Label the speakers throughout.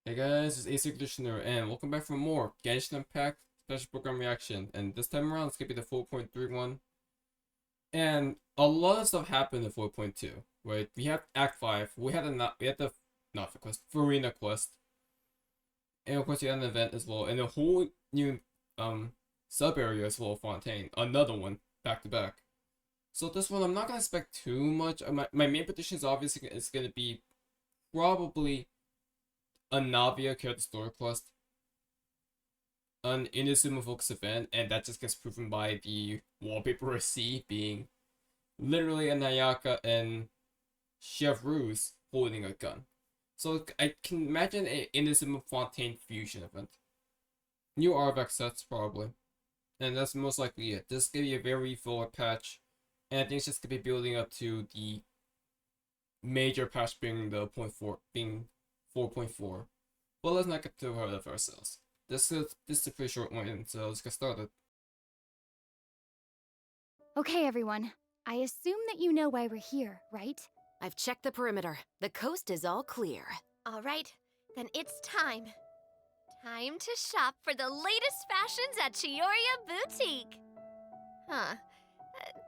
Speaker 1: Hey guys, it's ACairconditioner and welcome back for more Genshin Impact Special Program Reaction. And this time around, it's gonna be the 4.31. And a lot of stuff happened in 4.2, right? We have Act 5, we had the not the quest, Farina quest. And of course we had an event as well, and a whole new sub area as well, Fontaine. Another one, back to back. So this one I'm not gonna expect too much. My main prediction is obviously it's gonna be probably a Navia character story quest, an Inazuma Focus event, and that just gets proven by the wallpaper C being literally a Nayaka and Chevreuse holding a gun. So I can imagine an Inazuma Fontaine fusion event. New artifact sets probably. And that's most likely it. This is gonna be a very full patch, and I think it's just gonna be building up to the major patch being the 4.4. But let's not get too ahead of ourselves. This is a pretty short one, so let's get started.
Speaker 2: Okay, everyone. I assume that you know why we're here, right?
Speaker 3: I've checked the perimeter. The coast is all clear.
Speaker 4: All right, then it's time. Time to shop for the latest fashions at Chioria Boutique. Huh.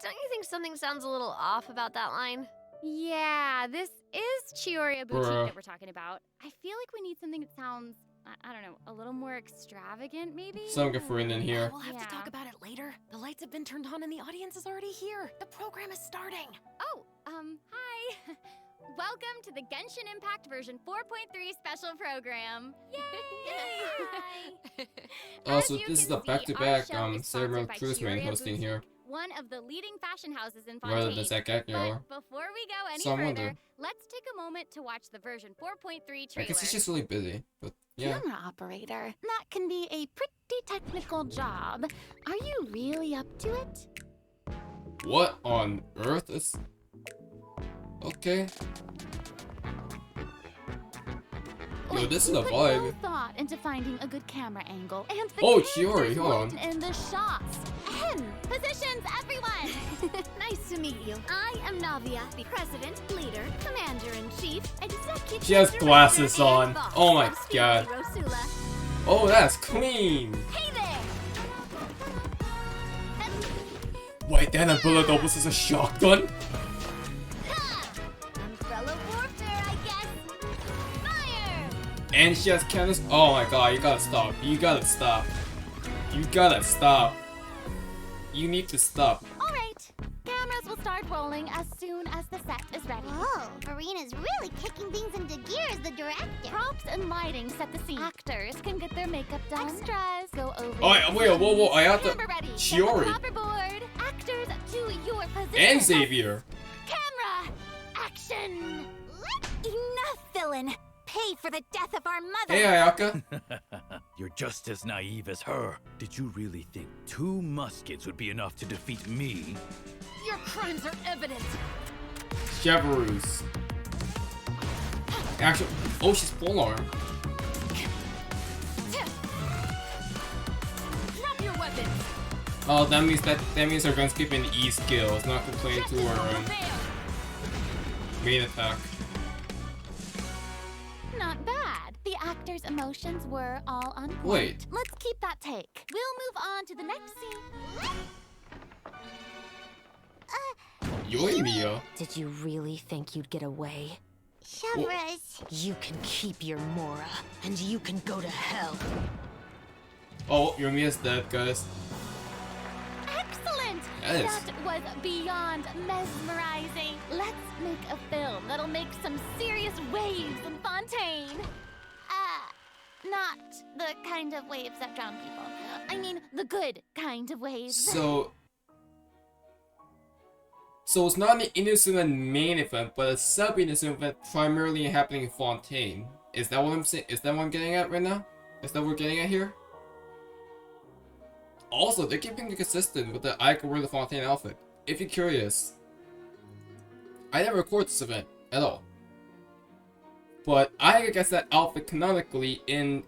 Speaker 4: Don't you think something sounds a little off about that line?
Speaker 2: Yeah, this is Chioria Boutique
Speaker 1: Bruh.
Speaker 2: that we're talking about. I feel like we need something that sounds, I don't know, a little more extravagant, maybe?
Speaker 1: Some get in here.
Speaker 3: We'll have to talk about it later. The lights have been turned on and the audience is already here. The program is starting.
Speaker 2: Oh, hi. Welcome to the Genshin Impact version 4.3 special program. Yay!
Speaker 1: Also,
Speaker 2: As you
Speaker 1: this is
Speaker 2: can
Speaker 1: the
Speaker 2: see,
Speaker 1: back-to-back
Speaker 2: our show is
Speaker 1: Cerebral
Speaker 2: sponsored by
Speaker 1: Cruiseman
Speaker 2: Chioria
Speaker 1: hosting here,
Speaker 2: Boutique, one of the leading fashion houses in
Speaker 1: rather
Speaker 2: Fontaine.
Speaker 1: than Zach Aguilar.
Speaker 2: But before we go any
Speaker 1: So I
Speaker 2: further,
Speaker 1: wonder.
Speaker 2: let's take a moment to watch the version 4.3
Speaker 1: I
Speaker 2: trailer.
Speaker 1: guess he's just really busy, but yeah.
Speaker 5: Camera operator. That can be a pretty technical job. Are you really up to it?
Speaker 1: What on earth is... Okay. Yo, this is a
Speaker 5: Put no
Speaker 1: vibe.
Speaker 5: thought into finding a good camera angle, and the
Speaker 1: Oh,
Speaker 5: characters
Speaker 1: Chiori, hold on.
Speaker 5: weren't in the shots. Ahem. Positions, everyone.
Speaker 4: Nice to meet you. I am Navia, the president, leader, commander-in-chief, executive
Speaker 1: She has
Speaker 4: director,
Speaker 1: glasses
Speaker 4: and
Speaker 1: on.
Speaker 4: boss
Speaker 1: Oh my
Speaker 4: of Speedy
Speaker 1: god.
Speaker 4: Rosula.
Speaker 1: Oh, that's clean.
Speaker 4: Hey there!
Speaker 1: Wait, then a bullet almost is a shotgun?
Speaker 4: Ha! Umbrella warfare, I guess. Fire!
Speaker 1: And she has cannons. Oh my god, you gotta stop. You gotta stop. You gotta stop. You need to stop.
Speaker 5: All right. Cameras will start rolling as soon as the set is ready.
Speaker 6: Whoa, Marina's really kicking things into gear as the director.
Speaker 5: Props and lighting set the scene. Actors can get their makeup done. Extras go over.
Speaker 1: Oh, wait, whoa, I have to...
Speaker 5: Camera ready.
Speaker 1: Chiori.
Speaker 5: Hoverboard. Actors to your position.
Speaker 1: And Xavier.
Speaker 5: Camera. Action.
Speaker 4: Enough, villain! Pay for the death of our mother!
Speaker 1: Hey, Ayaka.
Speaker 7: You're just as naive as her. Did you really think 2 muskets would be enough to defeat me?
Speaker 3: Your crimes are evident.
Speaker 1: Chevreuse. Actually, oh, she's full arm.
Speaker 3: Drop your weapons.
Speaker 1: Oh, that means her gun's keeping E skill. It's not complaining to her
Speaker 3: There.
Speaker 1: main attack.
Speaker 5: Not bad. The actors' emotions were all on point.
Speaker 1: Wait.
Speaker 5: Let's keep that take. We'll move on to the next scene.
Speaker 1: Yoimiya.
Speaker 3: Did you really think you'd get away?
Speaker 6: Chevreuse.
Speaker 3: You can keep your Mora, and you can go to hell.
Speaker 1: Oh, Yoimiya's dead, guys.
Speaker 5: Excellent!
Speaker 1: Yes.
Speaker 5: That was beyond mesmerizing. Let's make a film that'll make some serious waves in Fontaine. Not the kind of waves that drown people. I mean, the good kind of waves.
Speaker 1: So it's not an Inazuma main event, but a sub Inazuma event primarily happening in Fontaine. Is that what I'm saying? Is that what I'm getting at right now? Is that what we're getting at here? Also, they're keeping it consistent with the I can wear the Fontaine outfit. If you're curious, I never record this event at all. But I guess that outfit canonically in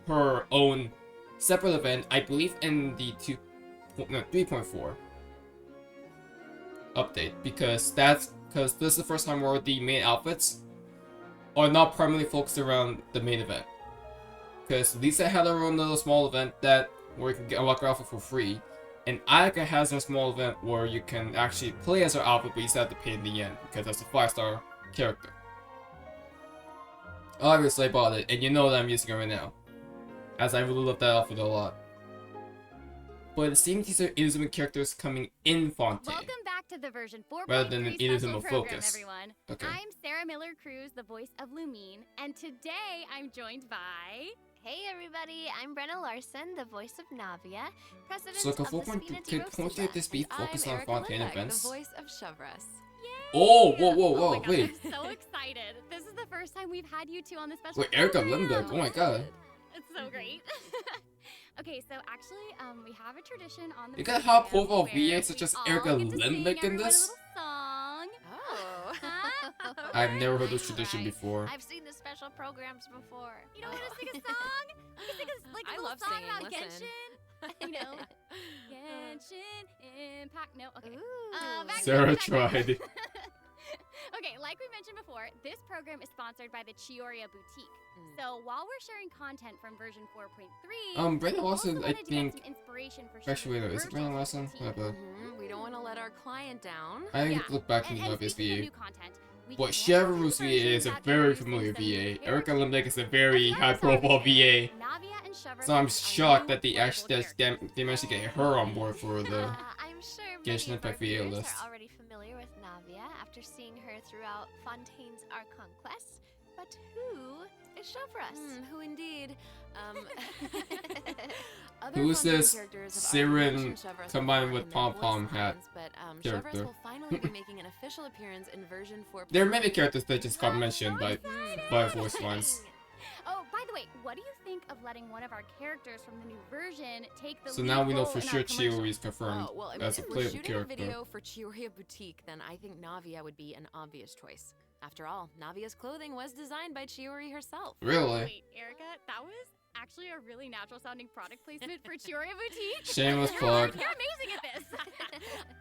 Speaker 1: her own separate event, I believe in the 3.4 update, because this is the first time where the main outfits are not primarily focused around the main event. because Lisa had her own little small event where you can get unlock her outfit for free, and Ayaka has a small event where you can actually play as her outfit, but you still have to pay in the end because that's a 5-star character. Obviously, I bought it, and you know that I'm using it right now, as I really love that outfit a lot. But it seems these are Inazuma characters coming in Fontaine.
Speaker 2: Welcome back to the version 4.3
Speaker 1: Rather than an
Speaker 2: special
Speaker 1: Inazuma
Speaker 2: program,
Speaker 1: focus.
Speaker 2: everyone.
Speaker 1: Okay.
Speaker 2: I'm Sarah Miller-Cruz, the voice of Lumine, and today I'm joined by...
Speaker 4: Hey everybody, I'm Brenna Larson, the voice of Navia, president
Speaker 1: So can
Speaker 4: of the
Speaker 1: 4.3
Speaker 4: Spina
Speaker 1: could this be focused on Fontaine events?
Speaker 3: the voice of Chevres.
Speaker 1: Oh, whoa, whoa,
Speaker 2: Oh
Speaker 1: whoa,
Speaker 2: my God,
Speaker 1: wait.
Speaker 2: I'm so excited. This is the first time we've had you two on the special
Speaker 1: Wait, Erica
Speaker 2: program.
Speaker 1: Lindbergh, oh my god.
Speaker 2: It's so great. Okay, so actually, we have a tradition on the
Speaker 1: You got
Speaker 2: program
Speaker 1: hot profile
Speaker 2: where
Speaker 1: VA such
Speaker 2: we
Speaker 1: as
Speaker 2: all
Speaker 1: Erica
Speaker 2: get to sing
Speaker 1: Lindbergh in
Speaker 2: everyone a
Speaker 1: this?
Speaker 2: little song.
Speaker 3: Oh.
Speaker 2: Huh?
Speaker 1: I've never heard this tradition before.
Speaker 4: I've seen the special programs before.
Speaker 2: You don't want to sing a song? You can sing a, like, a
Speaker 3: I
Speaker 2: little
Speaker 3: love
Speaker 2: song
Speaker 3: singing,
Speaker 2: about
Speaker 3: listen.
Speaker 2: Genshin. You know, Genshin Impact. No, okay.
Speaker 4: Ooh.
Speaker 2: Back to
Speaker 1: Sarah
Speaker 2: it, back to it.
Speaker 1: tried.
Speaker 2: Okay, like we mentioned before, this program is sponsored by the Chioria Boutique.
Speaker 3: Mm.
Speaker 2: So while we're sharing content from version 4.3,
Speaker 1: Brenna
Speaker 2: we
Speaker 1: Larson,
Speaker 2: also
Speaker 1: I
Speaker 2: wanted to get
Speaker 1: think.
Speaker 2: some inspiration for
Speaker 1: Actually, wait,
Speaker 2: sharing
Speaker 1: is it
Speaker 2: versions
Speaker 1: Brenna
Speaker 2: of
Speaker 1: Larson?
Speaker 2: Boutique.
Speaker 3: We don't want to let our client down.
Speaker 1: I think
Speaker 2: Yeah.
Speaker 1: look back in the
Speaker 2: And
Speaker 1: obvious
Speaker 2: speaking of
Speaker 1: VA.
Speaker 2: new content, we
Speaker 1: But
Speaker 2: can look
Speaker 1: Chevrolet's
Speaker 2: for
Speaker 1: VA is a
Speaker 2: versions that
Speaker 1: very
Speaker 2: introduce
Speaker 1: familiar
Speaker 2: some new
Speaker 1: VA. Erica
Speaker 2: characters.
Speaker 1: Lindbergh is a very
Speaker 2: As
Speaker 1: high
Speaker 2: far as
Speaker 1: profile
Speaker 2: our
Speaker 1: VA.
Speaker 2: Navia and Chevrolet
Speaker 1: So I'm
Speaker 2: are
Speaker 1: shocked
Speaker 2: new
Speaker 1: that they
Speaker 2: playable
Speaker 1: actually
Speaker 2: characters.
Speaker 1: they managed to get her on board for the.
Speaker 4: I'm sure
Speaker 1: Genshin
Speaker 4: many of our
Speaker 1: Impact VA
Speaker 4: viewers
Speaker 1: list.
Speaker 4: are already familiar with Navia after seeing her throughout Fontaine's Archon Quest. But who is Chevres?
Speaker 3: Who indeed?
Speaker 1: Who is this Siren
Speaker 3: Chevres
Speaker 1: combined
Speaker 3: before
Speaker 1: with
Speaker 3: in their
Speaker 1: Pom-Pom
Speaker 3: voice
Speaker 1: hat
Speaker 3: lines, but
Speaker 1: character?
Speaker 3: Chevres will finally be making an official appearance in version 4.
Speaker 1: There are many characters that just got mentioned by
Speaker 2: excited!
Speaker 1: voice lines.
Speaker 2: Oh, by the way, what do you think of letting one of our characters from the new version take the
Speaker 1: So
Speaker 2: lead
Speaker 1: now we know
Speaker 2: role
Speaker 1: for
Speaker 2: in our
Speaker 1: sure
Speaker 2: commercial?
Speaker 1: Chiori is confirmed
Speaker 3: Oh, well, I mean,
Speaker 1: as a
Speaker 3: if we're
Speaker 1: playable
Speaker 3: shooting
Speaker 1: character.
Speaker 3: a video for Chioria Boutique, then I think Navia would be an obvious choice. After all, Navia's clothing was designed by Chiori herself.
Speaker 1: Really?
Speaker 2: Wait, Erica, that was actually a really natural sounding product placement for Chioria Boutique.
Speaker 1: Shameless
Speaker 2: You're
Speaker 1: plug.
Speaker 2: amazing at this.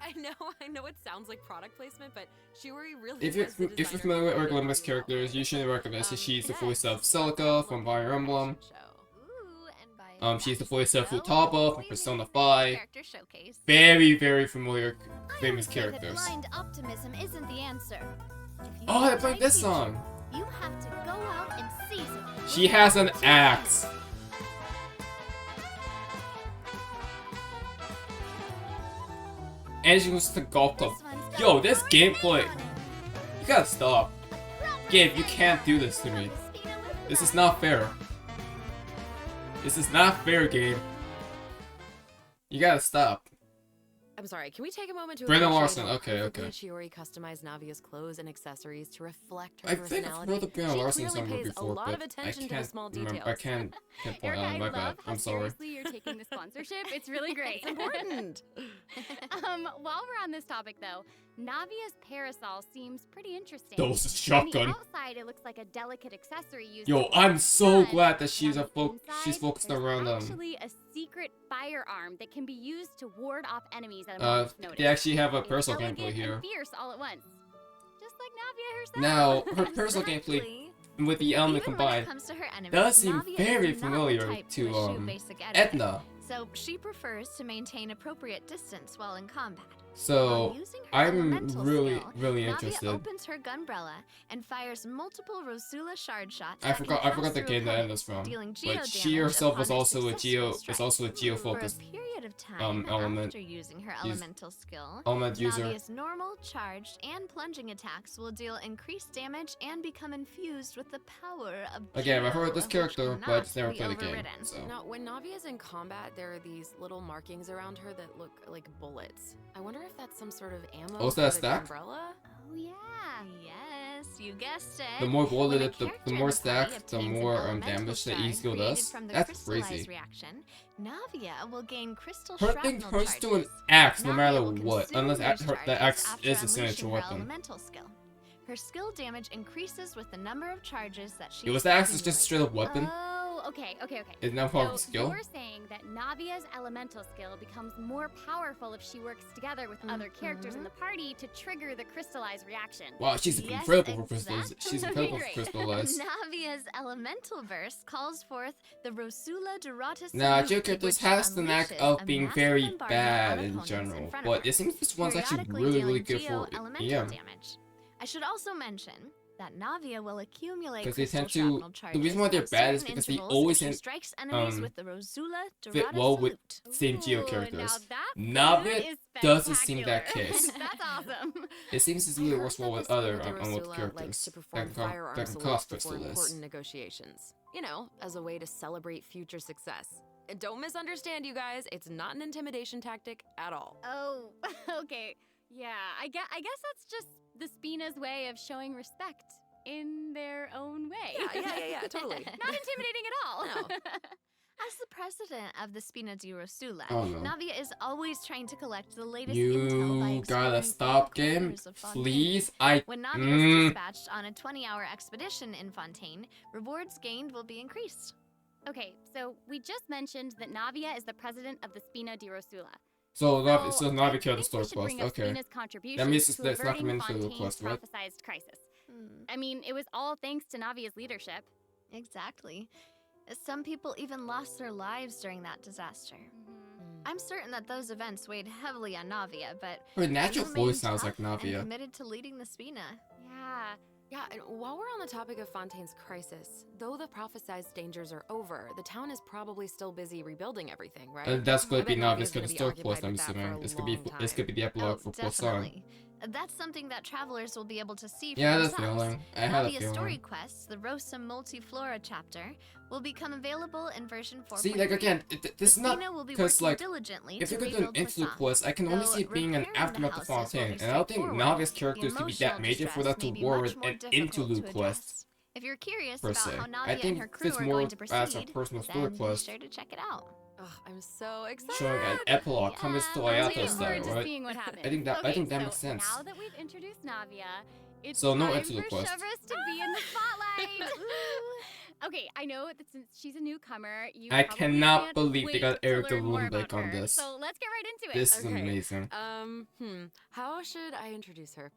Speaker 3: I know it sounds like product placement, but Chiori really
Speaker 1: If you're
Speaker 3: was the
Speaker 1: if you're
Speaker 3: designer
Speaker 1: familiar with
Speaker 3: for
Speaker 1: Erica
Speaker 3: the
Speaker 1: Lindbergh's
Speaker 3: overall
Speaker 1: characters, you should recognize that
Speaker 3: Um,
Speaker 1: she's the
Speaker 3: next,
Speaker 1: voice of
Speaker 3: let's
Speaker 1: Celica
Speaker 3: look
Speaker 1: from
Speaker 3: at
Speaker 1: Fire
Speaker 3: the
Speaker 1: Emblem.
Speaker 3: fashion show.
Speaker 4: Ooh, and by
Speaker 1: She's the voice of
Speaker 4: fashion show,
Speaker 1: Futaba from
Speaker 4: we
Speaker 1: Persona
Speaker 4: mean
Speaker 1: 5.
Speaker 4: Character showcase.
Speaker 1: Very, very familiar, famous
Speaker 6: I would say that
Speaker 1: characters.
Speaker 6: blind optimism isn't the answer. If you
Speaker 1: Oh,
Speaker 6: want
Speaker 1: I
Speaker 6: a
Speaker 1: played
Speaker 6: bright
Speaker 1: this
Speaker 6: future,
Speaker 1: song.
Speaker 6: You have to go out and seize it.
Speaker 1: She has an axe. And she goes to golf club.
Speaker 6: This one's got
Speaker 1: Yo, this
Speaker 6: a
Speaker 1: gameplay.
Speaker 6: on it.
Speaker 1: You gotta stop. Gabe, you can't do this to me. This is not fair. This is not fair, Gabe. You gotta stop.
Speaker 3: I'm sorry, can we take a moment to
Speaker 1: Brenna
Speaker 3: appreciate
Speaker 1: Larson,
Speaker 3: how
Speaker 1: okay,
Speaker 3: perfectly
Speaker 1: okay.
Speaker 3: Chiori customized Navia's clothes and accessories to reflect her
Speaker 1: I think I've
Speaker 3: personality?
Speaker 1: heard the Brenna
Speaker 3: She
Speaker 1: Larson
Speaker 3: clearly
Speaker 1: song
Speaker 3: pays
Speaker 1: before,
Speaker 3: a lot
Speaker 1: but
Speaker 3: of
Speaker 1: I
Speaker 3: attention to the
Speaker 1: can't
Speaker 3: small
Speaker 1: remember.
Speaker 3: details.
Speaker 1: I can't point
Speaker 2: Erica,
Speaker 1: out
Speaker 2: I
Speaker 1: my
Speaker 2: love
Speaker 1: bad.
Speaker 2: how
Speaker 1: I'm sorry.
Speaker 2: seriously you're taking the sponsorship. It's really great.
Speaker 3: It's important.
Speaker 2: While we're on this topic, though, Navia's parasol seems pretty interesting.
Speaker 1: Those
Speaker 2: On the
Speaker 1: shotgun.
Speaker 2: outside, it looks like a delicate accessory used.
Speaker 1: Yo,
Speaker 2: to
Speaker 1: I'm
Speaker 2: hold
Speaker 1: so
Speaker 2: sun,
Speaker 1: glad that
Speaker 2: but
Speaker 1: she's
Speaker 2: on
Speaker 1: a
Speaker 2: the
Speaker 1: she's
Speaker 2: inside,
Speaker 1: focused
Speaker 2: there's
Speaker 1: around
Speaker 2: actually a secret firearm that can be used to ward off enemies at a
Speaker 1: they
Speaker 2: moment's notice.
Speaker 1: actually have a
Speaker 2: It's
Speaker 1: personal
Speaker 2: elegant
Speaker 1: gameplay
Speaker 2: and
Speaker 1: here.
Speaker 2: fierce all at once, just like Navia herself.
Speaker 1: Now, her personal gameplay
Speaker 4: Exactly.
Speaker 1: with the element
Speaker 4: Even when
Speaker 1: combined
Speaker 4: it comes to her enemies,
Speaker 1: does seem
Speaker 4: Navia
Speaker 1: very
Speaker 4: is not the
Speaker 1: familiar
Speaker 4: type
Speaker 1: to
Speaker 4: eschew basic etiquette.
Speaker 1: Edna.
Speaker 4: So she prefers to maintain appropriate distance while in combat.
Speaker 1: So
Speaker 4: While using her
Speaker 1: I'm
Speaker 4: elemental
Speaker 1: really,
Speaker 4: skill,
Speaker 1: really
Speaker 4: Navia
Speaker 1: interested.
Speaker 4: opens her gunbrella and fires multiple Rosula shard shots.
Speaker 1: I
Speaker 4: that can
Speaker 1: forgot
Speaker 4: pass
Speaker 1: the
Speaker 4: through
Speaker 1: game that
Speaker 4: opponents,
Speaker 1: Edna's from,
Speaker 4: dealing geo
Speaker 1: but she
Speaker 4: damage
Speaker 1: herself
Speaker 4: upon
Speaker 1: was
Speaker 4: their
Speaker 1: also a geo
Speaker 4: successful strike.
Speaker 1: focused
Speaker 4: For a period of time
Speaker 1: element
Speaker 4: after using her elemental skill,
Speaker 1: user.
Speaker 4: Navia's normal, charged, and plunging attacks will deal increased damage and become infused with the power of
Speaker 1: Again, I've
Speaker 4: geo,
Speaker 1: heard this
Speaker 4: of which
Speaker 1: character, but I
Speaker 4: cannot
Speaker 1: just never
Speaker 4: be
Speaker 1: played the game.
Speaker 4: overridden.
Speaker 1: So
Speaker 3: Now, when Navia's in combat, there are these little markings around her that look like bullets. I wonder if that's some sort of ammo
Speaker 1: Oh, is
Speaker 3: for
Speaker 1: that a
Speaker 3: the
Speaker 1: stack?
Speaker 3: umbrella?
Speaker 4: Oh yeah, yes, you guessed it.
Speaker 1: the more
Speaker 4: When
Speaker 1: bullet,
Speaker 4: a
Speaker 1: the
Speaker 4: character
Speaker 1: more
Speaker 4: in the party
Speaker 1: stack, the
Speaker 4: obtains an
Speaker 1: more
Speaker 4: elemental
Speaker 1: damage that
Speaker 4: shard
Speaker 1: each skill
Speaker 4: created
Speaker 1: does.
Speaker 4: from the
Speaker 1: That's
Speaker 4: crystallized
Speaker 1: crazy.
Speaker 4: reaction, Navia will gain crystal
Speaker 1: Her thing
Speaker 4: shrapnel
Speaker 1: turns to an
Speaker 4: charges.
Speaker 1: axe no
Speaker 4: Navia
Speaker 1: matter
Speaker 4: will
Speaker 1: what,
Speaker 4: consume
Speaker 1: unless
Speaker 4: those
Speaker 1: the
Speaker 4: charges
Speaker 1: axe
Speaker 4: after
Speaker 1: is a signature
Speaker 4: unleashing her
Speaker 1: weapon.
Speaker 4: elemental skill. Her skill damage increases with the number of charges that she
Speaker 1: Yo, was the axe just
Speaker 4: accumulates.
Speaker 1: straight up weapon?
Speaker 2: Oh, okay.
Speaker 1: Is that part of the
Speaker 2: So
Speaker 1: skill?
Speaker 2: you're saying that Navia's elemental skill becomes more powerful if she works together with other characters in the party to trigger the crystallized reaction.
Speaker 1: Wow, she's
Speaker 4: Yes,
Speaker 1: incredible for crystals.
Speaker 4: exactly.
Speaker 1: She's incredible for
Speaker 2: Great.
Speaker 1: crystallized.
Speaker 4: Navia's elemental verse calls forth the Rosula Dorata
Speaker 1: Nah,
Speaker 4: Salute,
Speaker 1: Joker just
Speaker 4: which
Speaker 1: has the knack
Speaker 4: unleashes
Speaker 1: of
Speaker 4: a
Speaker 1: being
Speaker 4: massive
Speaker 1: very
Speaker 4: bombardment
Speaker 1: bad
Speaker 4: of
Speaker 1: in
Speaker 4: opponents in
Speaker 1: general,
Speaker 4: front of
Speaker 1: but
Speaker 4: her,
Speaker 1: it seems this one's actually
Speaker 4: periodically
Speaker 1: really
Speaker 4: dealing
Speaker 1: good for
Speaker 4: geo-elemental
Speaker 1: yeah.
Speaker 4: damage. I should also mention that Navia will accumulate
Speaker 1: Because they
Speaker 4: crystal
Speaker 1: tend to.
Speaker 4: shrapnel
Speaker 1: The
Speaker 4: charges
Speaker 1: reason why they're
Speaker 4: at
Speaker 1: bad is
Speaker 4: certain
Speaker 1: because they
Speaker 4: intervals
Speaker 1: always
Speaker 4: if she strikes enemies with the Rosula
Speaker 1: fit
Speaker 4: Dorata
Speaker 1: well with
Speaker 4: Salute.
Speaker 1: same geo
Speaker 2: Ooh,
Speaker 1: characters.
Speaker 2: Now that
Speaker 1: Navia
Speaker 2: is
Speaker 1: doesn't seem that
Speaker 2: spectacular.
Speaker 1: case.
Speaker 2: That's awesome.
Speaker 1: It seems to
Speaker 3: I
Speaker 1: really
Speaker 3: heard
Speaker 1: works
Speaker 3: that
Speaker 1: well
Speaker 3: the
Speaker 1: with other
Speaker 3: Spina de
Speaker 1: with
Speaker 3: Rosula
Speaker 1: characters
Speaker 3: likes to
Speaker 1: that
Speaker 3: perform
Speaker 1: can, that
Speaker 3: firearm
Speaker 1: can
Speaker 3: salutes
Speaker 1: cost
Speaker 3: before
Speaker 1: crystallus.
Speaker 3: important negotiations. You know, as a way to celebrate future success. And don't misunderstand, you guys. It's not an intimidation tactic at all.
Speaker 2: Oh, okay. Yeah, I guess that's just the Spina's way of showing respect in their own way.
Speaker 3: Yeah, totally.
Speaker 2: Not intimidating at all.
Speaker 3: No.
Speaker 4: As the president of the Spina di Rosula,
Speaker 1: Oh, no.
Speaker 4: Navia is always trying to collect the latest intel by
Speaker 1: You gotta
Speaker 4: exploring
Speaker 1: stop
Speaker 4: all
Speaker 1: game,
Speaker 4: corners of Fontaine.
Speaker 1: please. I
Speaker 4: When Navia is dispatched on a 20-hour expedition in Fontaine, rewards gained will be increased.
Speaker 2: Okay, so we just mentioned that Navia is the president of the Spina di Rosula.
Speaker 1: so Navi
Speaker 2: So
Speaker 1: Navi
Speaker 2: I
Speaker 1: killed the
Speaker 2: think
Speaker 1: store
Speaker 2: we should
Speaker 1: quest.
Speaker 2: bring up
Speaker 1: Okay.
Speaker 2: Spina's contribution
Speaker 1: That means
Speaker 2: to
Speaker 1: let's not
Speaker 2: averting
Speaker 1: come into the
Speaker 2: Fontaine's
Speaker 1: quest, right?
Speaker 2: prophesized crisis. I mean, it was all thanks to Navia's leadership.
Speaker 4: Exactly. Some people even lost their lives during that disaster. I'm certain that those events weighed heavily on Navia, but
Speaker 1: Her
Speaker 4: she
Speaker 1: natural
Speaker 4: remained
Speaker 1: voice sounds like
Speaker 4: tough and
Speaker 1: Navia.
Speaker 4: committed to leading the Spina.
Speaker 2: Yeah.
Speaker 3: Yeah, and while we're on the topic of Fontaine's crisis, though the prophesized dangers are over, the town is probably still busy rebuilding everything, right?
Speaker 1: That's gonna
Speaker 3: I
Speaker 1: be
Speaker 3: bet
Speaker 1: Navia's
Speaker 3: Navia's gonna
Speaker 1: gonna
Speaker 3: be
Speaker 1: store
Speaker 3: occupied
Speaker 1: quest. I'm
Speaker 3: with that for
Speaker 1: assuming
Speaker 3: a
Speaker 1: it's gonna be
Speaker 3: long
Speaker 1: it's gonna be the epilogue for Poseidon.
Speaker 4: Definitely. That's something that travelers will be able to see for
Speaker 1: Yeah, I had a
Speaker 4: themselves.
Speaker 1: feeling. I had a
Speaker 4: Navia's story
Speaker 1: feeling.
Speaker 4: quests, the Rosa Multiflora chapter, will become available in version 4.3.
Speaker 1: See, like again, this is
Speaker 4: The
Speaker 1: not
Speaker 4: Spina will be
Speaker 1: because
Speaker 4: working
Speaker 1: like
Speaker 4: diligently
Speaker 1: if
Speaker 4: to
Speaker 1: you could do an
Speaker 4: rebuild
Speaker 1: interlude
Speaker 4: Poseidon.
Speaker 1: quest, I can only
Speaker 4: Though
Speaker 1: see it being an
Speaker 4: repairing the
Speaker 1: aftermath of
Speaker 4: houses will be
Speaker 1: Fontaine, and I don't think
Speaker 4: straightforward.
Speaker 1: Navia's
Speaker 4: The
Speaker 1: characters to be that
Speaker 4: emotional
Speaker 1: major for
Speaker 4: distress
Speaker 1: that to
Speaker 4: may be
Speaker 1: warrant
Speaker 4: much more
Speaker 1: an
Speaker 4: difficult
Speaker 1: interlude
Speaker 4: to
Speaker 1: quest
Speaker 4: address. If you're curious
Speaker 1: per
Speaker 4: about
Speaker 1: se.
Speaker 4: how
Speaker 1: I
Speaker 4: Navia and
Speaker 1: think
Speaker 4: her crew
Speaker 1: it's
Speaker 4: are
Speaker 1: more
Speaker 4: going to
Speaker 1: as a
Speaker 4: proceed,
Speaker 1: personal story
Speaker 4: then be
Speaker 1: quest,
Speaker 4: sure to check it out.
Speaker 3: Ugh, I'm so excited.
Speaker 1: showing an epilogue, comes to
Speaker 2: I'm
Speaker 1: Aether
Speaker 2: looking
Speaker 1: style,
Speaker 2: forward to
Speaker 1: right?
Speaker 2: seeing what happens.
Speaker 1: I think that
Speaker 2: Okay,
Speaker 1: makes sense.
Speaker 2: Now that we've introduced Navia, it's
Speaker 1: So, no
Speaker 2: time
Speaker 1: interlude
Speaker 2: for
Speaker 1: quest.
Speaker 2: Chevrolet to be in the spotlight. Okay, I know that since she's a newcomer, you
Speaker 1: I
Speaker 2: probably
Speaker 1: cannot
Speaker 2: can't
Speaker 1: believe they
Speaker 2: wait
Speaker 1: got
Speaker 2: to
Speaker 1: Eric the
Speaker 2: learn more
Speaker 1: Lumine
Speaker 2: about
Speaker 1: on
Speaker 2: her.
Speaker 1: this.
Speaker 2: So let's get right into it.
Speaker 1: This is
Speaker 3: Okay.
Speaker 1: amazing.
Speaker 3: How should I introduce her?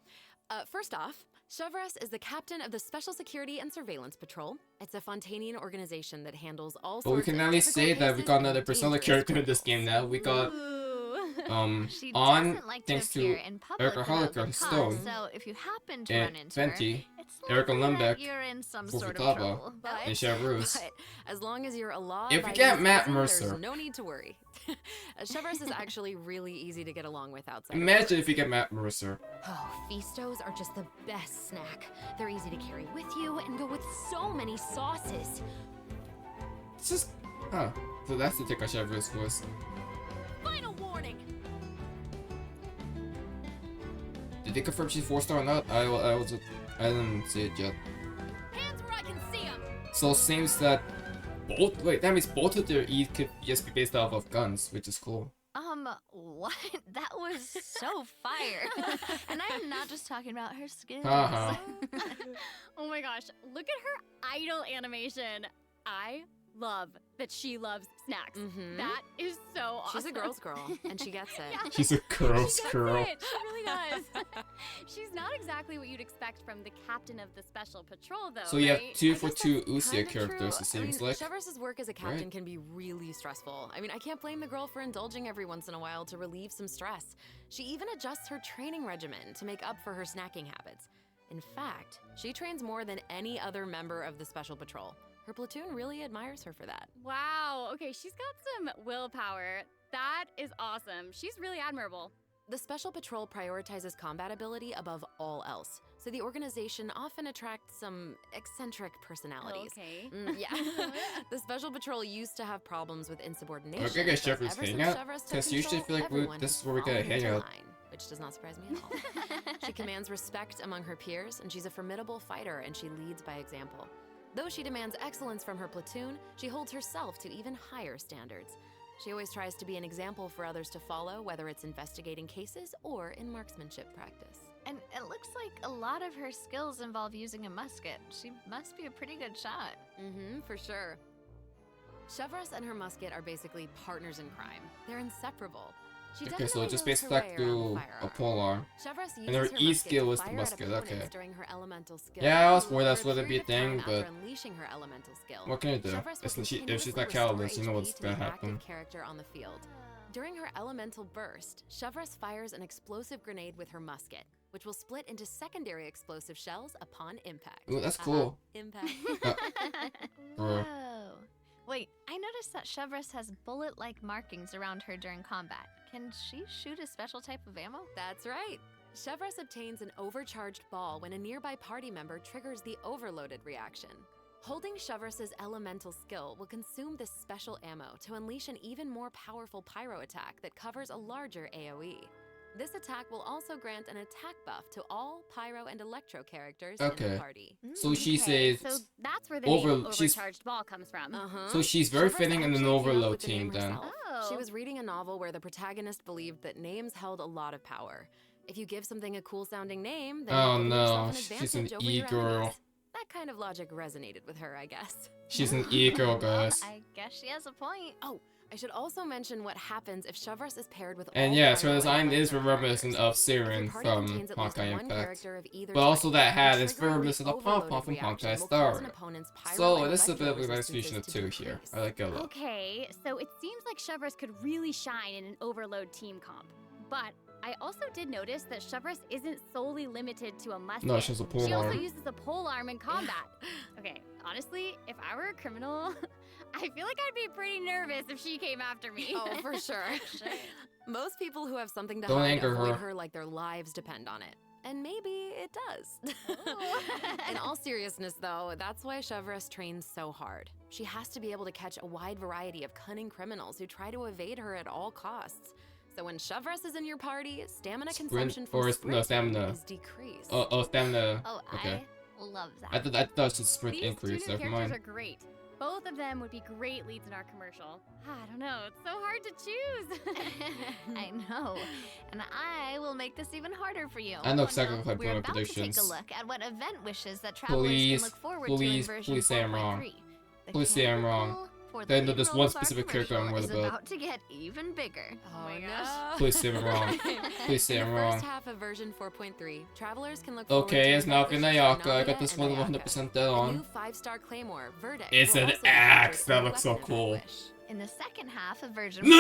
Speaker 3: First off, Chevrolet is the captain of the Special Security and Surveillance Patrol. It's a Fontanian organization that handles all
Speaker 1: But we
Speaker 3: sorts
Speaker 1: can
Speaker 3: of
Speaker 1: at least say
Speaker 3: difficult
Speaker 1: that we
Speaker 3: cases
Speaker 1: got
Speaker 3: and
Speaker 1: another Persona
Speaker 3: dangerous
Speaker 1: character in this
Speaker 3: criminals.
Speaker 1: game now. We got
Speaker 2: Ooh.
Speaker 4: She
Speaker 1: on
Speaker 4: doesn't like
Speaker 1: thanks
Speaker 4: to appear
Speaker 1: to
Speaker 4: in public
Speaker 1: Erica
Speaker 4: without
Speaker 1: Holliker
Speaker 4: good
Speaker 1: Stone
Speaker 4: cause, so if you happen to run
Speaker 1: and
Speaker 4: into her,
Speaker 1: Fenty
Speaker 4: it's
Speaker 1: Erica
Speaker 4: likely that
Speaker 1: Lumbeck,
Speaker 4: you're in some
Speaker 1: for
Speaker 4: sort of
Speaker 1: Futaba,
Speaker 4: trouble. But
Speaker 1: and Chevreuse.
Speaker 3: But as long as you're a law
Speaker 1: If you get Matt Mercer.
Speaker 3: there's no need to worry. Chevrolet is actually really easy to get along with outside. of
Speaker 1: Imagine
Speaker 3: work.
Speaker 1: if you get Matt Mercer.
Speaker 3: Oh, Feastos are just the best snack. They're easy to carry with you and go with so many sauces.
Speaker 1: It's just so that's the take on Chevreuse voice.
Speaker 3: Final warning.
Speaker 1: Did they confirm she's 4-star or not? I didn't see it yet.
Speaker 3: Hands where I can see them.
Speaker 1: So it seems that that means both of their E's could just be based off of guns, which is cool.
Speaker 4: What? That was so fire. And I am not just talking about her skills.
Speaker 1: Haha.
Speaker 2: Oh my gosh, look at her idol animation. I love that she loves snacks.
Speaker 3: Mhm.
Speaker 2: That is so awesome.
Speaker 3: She's a girl's girl, and she gets it.
Speaker 2: Yeah.
Speaker 1: She's a girl's
Speaker 2: She gets
Speaker 1: girl.
Speaker 2: it. She really does. She's not exactly what you'd expect from the captain of the special patrol, though.
Speaker 1: So you have
Speaker 2: right?
Speaker 1: 2
Speaker 3: I
Speaker 1: for
Speaker 3: guess
Speaker 1: 2
Speaker 3: that's
Speaker 1: Usia
Speaker 3: kinda
Speaker 1: characters,
Speaker 3: true.
Speaker 1: it seems like.
Speaker 3: Chevrolet's work as a captain
Speaker 1: Right.
Speaker 3: can be really stressful. I mean, I can't blame the girl for indulging every once in a while to relieve some stress. She even adjusts her training regimen to make up for her snacking habits. In fact, she trains more than any other member of the Special Patrol. Her platoon really admires her for that.
Speaker 2: Wow. Okay, she's got some willpower. That is awesome. She's really admirable.
Speaker 3: The Special Patrol prioritizes combat ability above all else, so the organization often attracts some eccentric personalities.
Speaker 2: Okay.
Speaker 3: Yeah. The Special Patrol used to have problems with insubordination.
Speaker 1: Okay, guys,
Speaker 3: but
Speaker 1: Chevrolet's
Speaker 3: ever since
Speaker 1: hangout,
Speaker 3: Chevrolet took
Speaker 1: 'cause usually I
Speaker 3: control,
Speaker 1: feel like
Speaker 3: everyone
Speaker 1: this
Speaker 3: has
Speaker 1: is where we gotta
Speaker 3: fallen into
Speaker 1: hang out.
Speaker 3: line, which does not surprise me at all. She commands respect among her peers, and she's a formidable fighter, and she leads by example. Though she demands excellence from her platoon, she holds herself to even higher standards. She always tries to be an example for others to follow, whether it's investigating cases or in marksmanship practice.
Speaker 4: And it looks like a lot of her skills involve using a musket. She must be a pretty good shot.
Speaker 3: For sure. Chevrolet and her musket are basically partners in crime. They're inseparable. She
Speaker 1: Okay, so
Speaker 3: definitely
Speaker 1: it just
Speaker 3: knows her
Speaker 1: basically
Speaker 3: way
Speaker 1: back
Speaker 3: around
Speaker 1: to
Speaker 3: the
Speaker 1: a
Speaker 3: firearm.
Speaker 1: pole arm.
Speaker 3: Chevrolet
Speaker 1: And her
Speaker 3: uses
Speaker 1: E
Speaker 3: her
Speaker 1: skill
Speaker 3: musket
Speaker 1: is
Speaker 3: to
Speaker 1: the
Speaker 3: fire at
Speaker 1: musket,
Speaker 3: opponents
Speaker 1: okay.
Speaker 3: during her elemental skill.
Speaker 1: Yeah, I was worried
Speaker 3: For
Speaker 1: that's
Speaker 3: a
Speaker 1: going to be a
Speaker 3: period of time
Speaker 1: thing,
Speaker 3: after
Speaker 1: but
Speaker 3: unleashing her elemental skill,
Speaker 1: what can you do?
Speaker 3: Chevrolet will
Speaker 1: If she's
Speaker 3: continuously
Speaker 1: not
Speaker 3: restore
Speaker 1: catalyst, you know
Speaker 3: HP
Speaker 1: what's
Speaker 3: to
Speaker 1: going
Speaker 3: the
Speaker 1: to happen.
Speaker 3: active character on the field. During her elemental burst, Chevrolet fires an explosive grenade with her musket, which will split into secondary explosive shells upon impact.
Speaker 1: Ooh, that's cool.
Speaker 3: Impact.
Speaker 1: Bro.
Speaker 8: Whoa. Wait, I noticed that Chevrolet has bullet-like markings around her during combat. Can she shoot a special type of ammo?
Speaker 3: That's right. Chevrolet obtains an overcharged ball when a nearby party member triggers the overloaded reaction. Holding Chevrolet's elemental skill will consume this special ammo to unleash an even more powerful pyro attack that covers a larger AoE. This attack will also grant an attack buff to all pyro and electro characters in
Speaker 1: Okay.
Speaker 3: the party.
Speaker 1: So she
Speaker 2: Okay,
Speaker 1: says,
Speaker 2: so that's where the name
Speaker 1: she's-
Speaker 2: overcharged ball comes from.
Speaker 1: so she's very
Speaker 3: Chevrolet
Speaker 1: fitting in an
Speaker 3: actually came up
Speaker 1: overload
Speaker 3: with the
Speaker 1: team
Speaker 3: name
Speaker 1: then.
Speaker 3: herself.
Speaker 2: Oh.
Speaker 3: She was reading a novel where the protagonist believed that names held a lot of power. If you give something a cool sounding name, then
Speaker 1: Oh
Speaker 3: you give yourself
Speaker 1: no,
Speaker 3: an
Speaker 1: she's an
Speaker 3: advantage over your
Speaker 1: e-girl.
Speaker 3: enemies. That kind of logic resonated with her, I guess.
Speaker 1: She's an e-girl, guys.
Speaker 8: I guess she has a point.
Speaker 3: Oh, I should also mention what happens if Chevrolet is paired with
Speaker 1: And
Speaker 3: all
Speaker 1: yes, her
Speaker 3: pyro and
Speaker 1: design is
Speaker 3: electro
Speaker 1: reminiscent
Speaker 3: characters.
Speaker 1: of
Speaker 3: If your
Speaker 1: Siren
Speaker 3: party
Speaker 1: from
Speaker 3: contains at least
Speaker 1: Honkai
Speaker 3: one
Speaker 1: Impact.
Speaker 3: character of either
Speaker 1: But also
Speaker 3: type,
Speaker 1: that hat
Speaker 3: then
Speaker 1: is
Speaker 3: triggering
Speaker 1: very
Speaker 3: the
Speaker 1: reminiscent of
Speaker 3: overloaded
Speaker 1: Pom-Pom from
Speaker 3: reaction
Speaker 1: Honkai
Speaker 3: will
Speaker 1: Star.
Speaker 3: cause an opponent's pyro
Speaker 1: So
Speaker 3: and
Speaker 1: this is a bit of a
Speaker 3: electro
Speaker 1: nice fusion of
Speaker 3: resistances
Speaker 1: two
Speaker 3: to
Speaker 1: here.
Speaker 3: decrease.
Speaker 1: I like it a lot.
Speaker 2: Okay, so it seems like Chevrolet could really shine in an overload team comp. But I also did notice that Chevrolet isn't solely limited to a musket.
Speaker 1: No, she has a pole
Speaker 2: She also
Speaker 1: arm.
Speaker 2: uses a pole arm in combat. Okay, honestly, if I were a criminal, I feel like I'd be pretty nervous if she came after me.
Speaker 3: Oh, for sure. Most people who have something to
Speaker 1: Don't
Speaker 3: hide
Speaker 1: anger
Speaker 3: avoid
Speaker 1: her.
Speaker 3: her like their lives depend on it. And maybe it does.
Speaker 2: Oh.
Speaker 3: In all seriousness, though, that's why Chevrolet trains so hard. She has to be able to catch a wide variety of cunning criminals who try to evade her at all costs. So when Chevrolet is in your party, stamina
Speaker 1: Sprint-
Speaker 3: consumption
Speaker 1: or
Speaker 3: from
Speaker 1: is- no,
Speaker 3: sprint
Speaker 1: stamina.
Speaker 3: is decreased.
Speaker 1: Oh, stamina.
Speaker 8: Oh,
Speaker 1: Okay.
Speaker 8: I love that.
Speaker 1: I thought it was just sprint
Speaker 2: These
Speaker 1: increase.
Speaker 2: two new
Speaker 1: Never
Speaker 2: characters
Speaker 1: mind.
Speaker 2: are great. Both of them would be great leads in our commercial. I don't know, it's so hard to choose.
Speaker 8: I know. And I will make this even harder for you.
Speaker 1: I know exactly what I put
Speaker 8: We're
Speaker 1: in my
Speaker 8: about to
Speaker 1: predictions.
Speaker 8: take a look at what event wishes that travelers
Speaker 1: Please,
Speaker 8: can look forward
Speaker 1: please,
Speaker 8: to in version
Speaker 1: please say I'm wrong.
Speaker 8: 4.3. The
Speaker 1: Please say I'm wrong.
Speaker 8: candle for
Speaker 1: Then
Speaker 8: the
Speaker 1: there's
Speaker 8: lead
Speaker 1: one
Speaker 8: role of our
Speaker 1: specific character I'm
Speaker 8: commercial
Speaker 1: worried
Speaker 8: is
Speaker 1: about.
Speaker 8: about to get even bigger.
Speaker 3: Oh,
Speaker 2: my
Speaker 3: no.
Speaker 2: gosh.
Speaker 1: Please say I'm wrong. Please say
Speaker 3: In
Speaker 1: I'm
Speaker 3: the
Speaker 1: wrong.
Speaker 3: first half of version 4.3, travelers can look forward
Speaker 1: Okay,
Speaker 3: to
Speaker 1: it's not
Speaker 3: event wishes
Speaker 1: Nayaka.
Speaker 3: for
Speaker 1: I got
Speaker 3: Nadia
Speaker 1: this
Speaker 3: and
Speaker 1: one
Speaker 3: Ayaka.
Speaker 1: 100% dead
Speaker 3: A
Speaker 1: on.
Speaker 3: new 5-star claymore, Verdict.
Speaker 1: It's
Speaker 3: will
Speaker 1: an
Speaker 3: also be
Speaker 1: axe.
Speaker 3: featured
Speaker 1: That
Speaker 3: in
Speaker 1: looks so
Speaker 3: Weapon
Speaker 1: cool.
Speaker 3: Event Wish.
Speaker 8: In the second half of version
Speaker 1: No!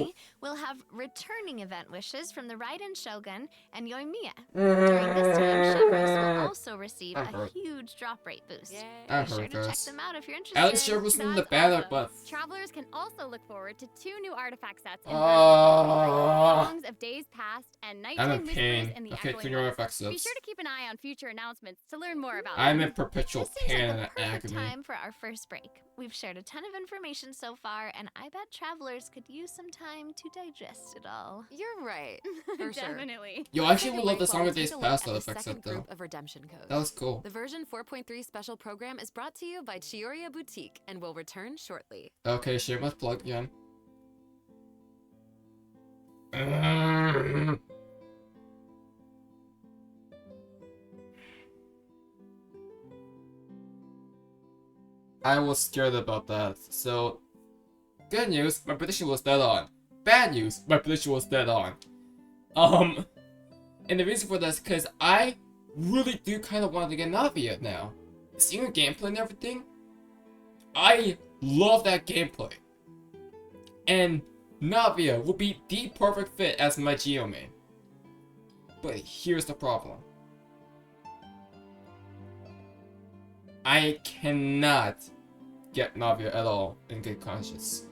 Speaker 8: 4.3, we'll have returning event wishes from the Raiden Shogun and Yoimiya. During this time, Chevrolet will also receive
Speaker 1: That
Speaker 8: a
Speaker 1: hurt.
Speaker 8: huge drop rate boost.
Speaker 3: Yay.
Speaker 1: That
Speaker 8: Be sure
Speaker 1: hurt,
Speaker 8: to check
Speaker 1: guys.
Speaker 8: them out if you're interested.
Speaker 1: At least Chevrolet's in the
Speaker 2: That's
Speaker 1: banner,
Speaker 2: awesome.
Speaker 1: but
Speaker 2: Travelers can also look forward to 2 new artifact sets in
Speaker 1: Ah.
Speaker 2: Songs of Days Past and
Speaker 1: I'm
Speaker 2: Nighttime
Speaker 1: in
Speaker 2: Whispers
Speaker 1: pain.
Speaker 2: in the
Speaker 1: Okay,
Speaker 2: Echoing
Speaker 1: clean your
Speaker 2: Woods.
Speaker 1: artifact
Speaker 2: Be
Speaker 1: sets.
Speaker 2: sure to keep an eye on future announcements to learn more about
Speaker 1: I'm
Speaker 2: them.
Speaker 1: in perpetual
Speaker 8: This seems
Speaker 1: pain
Speaker 8: like
Speaker 1: and
Speaker 8: the perfect
Speaker 1: agony.
Speaker 8: time for our first break. We've shared a ton of information so far, and I bet travelers could use some time to digest it all.
Speaker 3: You're right. For sure.
Speaker 2: Definitely.
Speaker 1: Yo, I
Speaker 3: Let's
Speaker 1: actually
Speaker 3: take
Speaker 1: would
Speaker 3: a
Speaker 1: love
Speaker 3: break
Speaker 1: the
Speaker 3: while
Speaker 1: Song
Speaker 3: we
Speaker 1: of
Speaker 3: take
Speaker 1: Days
Speaker 3: a look
Speaker 1: Past
Speaker 3: at the
Speaker 1: artifact
Speaker 3: second
Speaker 1: set though.
Speaker 3: group of redemption codes.
Speaker 1: That was cool.
Speaker 3: The version 4.3 special program is brought to you by Chioriya Boutique and will return shortly.
Speaker 1: Okay, share my plug again. I was scared about that. So, good news, my prediction was dead on. Bad news, my prediction was dead on. And the reason for that is because I really do kind of want to get Navia now. Seeing her gameplay and everything, I love that gameplay. And Navia would be the perfect fit as my Geo main. But here's the problem. I cannot get Navia at all in good conscience.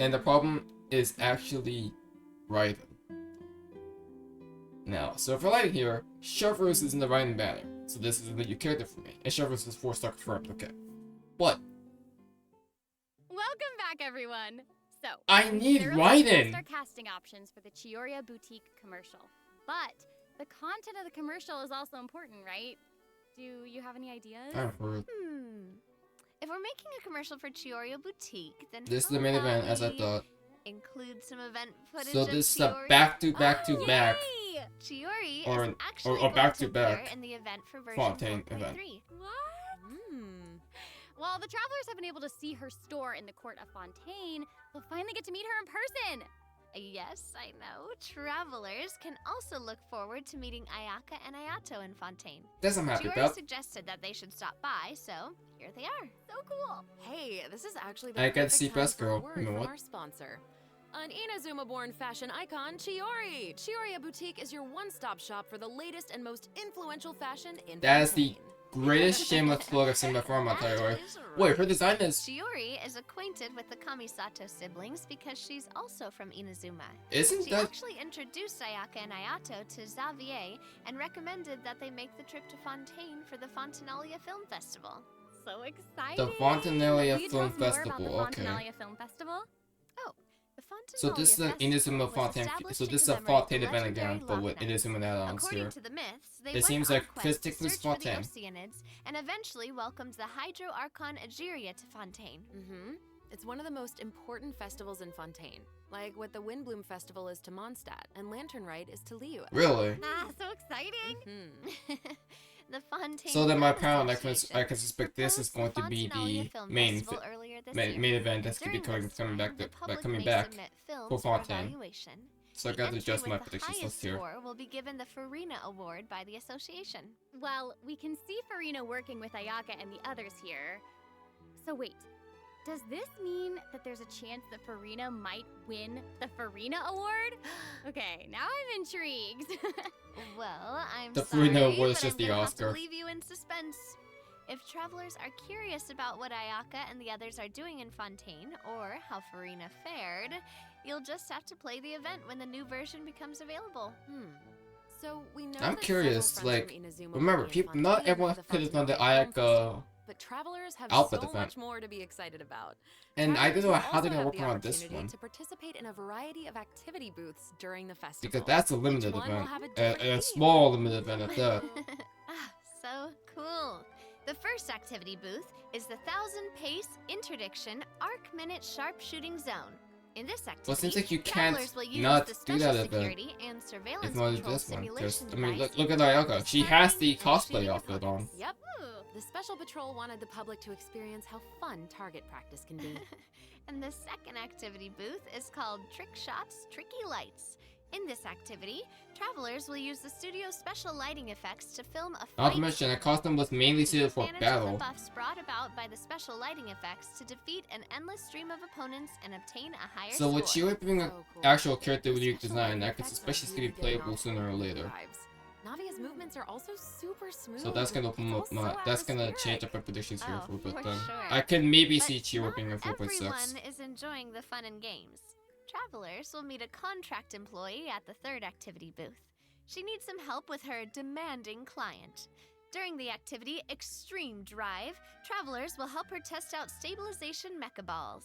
Speaker 1: And the problem is actually Raiden. Now, so for Raiden here, Chevrolet is in the Raiden banner. So this is a new character for me. And Chevrolet is 4-star confirmed, okay. But
Speaker 2: Welcome back, everyone. So,
Speaker 1: I need
Speaker 2: there are only
Speaker 1: Raiden!
Speaker 2: 4-star casting options for the Chioriya Boutique commercial. But the content of the commercial is also important, right? Do you have any ideas?
Speaker 1: I've heard.
Speaker 8: If we're making a commercial for Chioriya Boutique, then
Speaker 1: This is
Speaker 8: how
Speaker 1: the main
Speaker 8: about
Speaker 1: event, as I
Speaker 8: we
Speaker 1: thought.
Speaker 8: include some event footage
Speaker 1: So
Speaker 8: of
Speaker 1: this is a
Speaker 8: Chioriya?
Speaker 1: back-to-back-to-back.
Speaker 2: Yay!
Speaker 8: Chiori
Speaker 1: Or
Speaker 8: is
Speaker 1: an-
Speaker 8: actually
Speaker 1: or
Speaker 8: going to
Speaker 1: back-to-back
Speaker 8: appear in the event for version
Speaker 1: Fontaine
Speaker 8: 4.3.
Speaker 1: event.
Speaker 2: What?
Speaker 3: Hmm.
Speaker 2: Well, while the travelers have been able to see her store in the court of Fontaine, they'll finally get to meet her in person.
Speaker 4: Yes, I know. Travelers can also look forward to meeting Ayaka and Ayato in Fontaine.
Speaker 1: This I'm happy
Speaker 4: Shiori
Speaker 1: about.
Speaker 4: suggested that they should stop by, so here they are.
Speaker 2: So cool.
Speaker 3: Hey, this is actually the
Speaker 1: I get to
Speaker 3: perfect
Speaker 1: see
Speaker 3: time
Speaker 1: Best
Speaker 3: for a
Speaker 1: Girl.
Speaker 3: word
Speaker 1: You know
Speaker 3: from
Speaker 1: what?
Speaker 3: our sponsor. An Inazuma-born fashion icon, Chiori. Chiori Boutique is your one-stop shop for the latest and most influential fashion in
Speaker 1: That is the
Speaker 3: Fontaine.
Speaker 1: greatest shameless plug I've seen before in my entire life. Wait, her design is...
Speaker 4: Shiori is acquainted with the Kamisato siblings because she's also from Inazuma.
Speaker 1: Isn't
Speaker 4: She
Speaker 1: that...
Speaker 4: actually introduced Ayaka and Ayato to Xavier and recommended that they make the trip to Fontaine for the Fontanalia Film Festival.
Speaker 2: So exciting.
Speaker 1: The Fontanalia
Speaker 2: Will you
Speaker 1: Film
Speaker 2: tell us more about
Speaker 1: Festival,
Speaker 2: the
Speaker 1: okay.
Speaker 2: Fontanalia Film Festival?
Speaker 4: Oh, the Fontanalia
Speaker 1: So this is an
Speaker 4: Festival
Speaker 1: Inazuma
Speaker 4: was
Speaker 1: Fontaine...
Speaker 4: established
Speaker 1: So
Speaker 4: to
Speaker 1: this is a
Speaker 4: commemorate
Speaker 1: Fontaine
Speaker 4: the
Speaker 1: event again,
Speaker 4: legendary
Speaker 1: but with
Speaker 4: Loch Knights.
Speaker 1: Inazuma add-ons
Speaker 4: According
Speaker 1: here.
Speaker 4: to the myths, they
Speaker 1: It
Speaker 4: went
Speaker 1: seems
Speaker 4: on
Speaker 1: like
Speaker 4: a quest to
Speaker 1: 56
Speaker 4: search for the
Speaker 1: Fontaine.
Speaker 4: Oceanids and eventually welcomed the Hydro Archon Egeria to Fontaine.
Speaker 3: It's one of the most important festivals in Fontaine, like what the Windbloom Festival is to Mondstadt and Lantern Rite is to Liyue.
Speaker 1: Really?
Speaker 2: Ah, so exciting.
Speaker 4: The Fontaine
Speaker 1: So then my
Speaker 4: Film
Speaker 1: parent,
Speaker 4: Association
Speaker 1: I can suspect this is going
Speaker 4: proposed
Speaker 1: to be
Speaker 4: Fontanalia
Speaker 1: the
Speaker 4: Film
Speaker 1: main
Speaker 4: Festival earlier this
Speaker 1: main
Speaker 4: year.
Speaker 1: event that's going to be
Speaker 4: During this
Speaker 1: coming
Speaker 4: time,
Speaker 1: back
Speaker 4: the public
Speaker 1: coming
Speaker 4: may
Speaker 1: back
Speaker 4: submit
Speaker 1: for
Speaker 4: films
Speaker 1: Fontaine.
Speaker 4: evaluation.
Speaker 1: So I
Speaker 4: The
Speaker 1: got to
Speaker 4: entry
Speaker 1: adjust my
Speaker 4: with the
Speaker 1: predictions
Speaker 4: highest
Speaker 1: list here.
Speaker 4: score will be given the Farina Award by the association.
Speaker 2: Well, we can see Farina working with Ayaka and the others here. So wait, does this mean that there's a chance that Farina might win the Farina Award? Okay, now I'm intrigued.
Speaker 4: Well, I'm
Speaker 1: The
Speaker 4: sorry,
Speaker 1: Farina Award is
Speaker 4: but
Speaker 1: just
Speaker 4: I'm
Speaker 1: the
Speaker 4: gonna have
Speaker 1: Oscar.
Speaker 4: to leave you in suspense. If travelers are curious about what Ayaka and the others are doing in Fontaine, or how Farina fared, you'll just have to play the event when the new version becomes available.
Speaker 3: So we know
Speaker 1: I'm
Speaker 3: that
Speaker 1: curious,
Speaker 3: several friends
Speaker 1: like,
Speaker 3: from Inazuma
Speaker 1: remember,
Speaker 3: will be in
Speaker 1: people, not
Speaker 3: Fontaine
Speaker 1: everyone
Speaker 3: for the
Speaker 1: could have done the
Speaker 3: Fontanalia Film
Speaker 1: Ayaka
Speaker 3: Festival, but travelers have
Speaker 1: outfit
Speaker 3: so
Speaker 1: event.
Speaker 3: much more to be excited about.
Speaker 1: And I don't know
Speaker 3: Travelers
Speaker 1: how
Speaker 3: will
Speaker 1: they're going
Speaker 3: also
Speaker 1: to work
Speaker 3: have the
Speaker 1: on this
Speaker 3: opportunity
Speaker 1: one.
Speaker 3: to participate in a variety of activity booths during the festival.
Speaker 1: Because that's a limited
Speaker 3: Each one will
Speaker 1: event.
Speaker 3: have a
Speaker 1: And
Speaker 3: different
Speaker 1: a
Speaker 3: theme.
Speaker 1: small limited event at that.
Speaker 4: Ah, so cool. The first activity booth is the 1,000-pace interdiction arc minute sharpshooting zone. In this activity,
Speaker 1: Well, it seems like you can't
Speaker 4: travelers will use
Speaker 1: not
Speaker 4: the
Speaker 1: do
Speaker 4: special
Speaker 1: that event
Speaker 4: security and surveillance
Speaker 1: if not
Speaker 4: control
Speaker 1: this one. Because,
Speaker 4: simulation
Speaker 1: I mean,
Speaker 4: device
Speaker 1: look at
Speaker 4: to
Speaker 1: Ayaka.
Speaker 4: prevent
Speaker 1: She has the
Speaker 4: firing and
Speaker 1: cosplay
Speaker 4: shooting
Speaker 1: outfit on.
Speaker 4: opponents.
Speaker 3: Yep. The Special Patrol wanted the public to experience how fun target practice can be.
Speaker 4: And the second activity booth is called Trick Shots Tricky Lights. In this activity, travelers will use the studio's special lighting effects to film a fight.
Speaker 1: Not to mention, the costume was mainly suited for
Speaker 4: Advantage of
Speaker 1: battle.
Speaker 4: the buffs brought about by the special lighting effects to defeat an endless stream of opponents and obtain a higher
Speaker 1: So with
Speaker 4: score.
Speaker 1: Chiyo being an
Speaker 3: So cool.
Speaker 1: actual character with
Speaker 3: The
Speaker 1: unique
Speaker 3: special
Speaker 1: design,
Speaker 3: lighting
Speaker 1: that could
Speaker 3: effects are
Speaker 1: especially
Speaker 3: really
Speaker 1: be
Speaker 3: getting
Speaker 1: playable
Speaker 3: off
Speaker 1: sooner or
Speaker 3: on
Speaker 1: later.
Speaker 3: vibes. Navia's movements are also super smooth.
Speaker 1: So that's gonna open
Speaker 3: It's
Speaker 1: up
Speaker 3: all
Speaker 1: my,
Speaker 3: so
Speaker 1: that's gonna change
Speaker 3: atmospheric.
Speaker 1: up my predictions here
Speaker 4: Oh,
Speaker 1: for a bit
Speaker 4: for
Speaker 1: then.
Speaker 4: sure.
Speaker 1: I can maybe
Speaker 4: But
Speaker 1: see Chiyo
Speaker 4: not
Speaker 1: being a 4.6.
Speaker 4: everyone is enjoying the fun and games. Travelers will meet a contract employee at the third activity booth. She needs some help with her demanding client. During the activity Extreme Drive, travelers will help her test out stabilization mecha balls.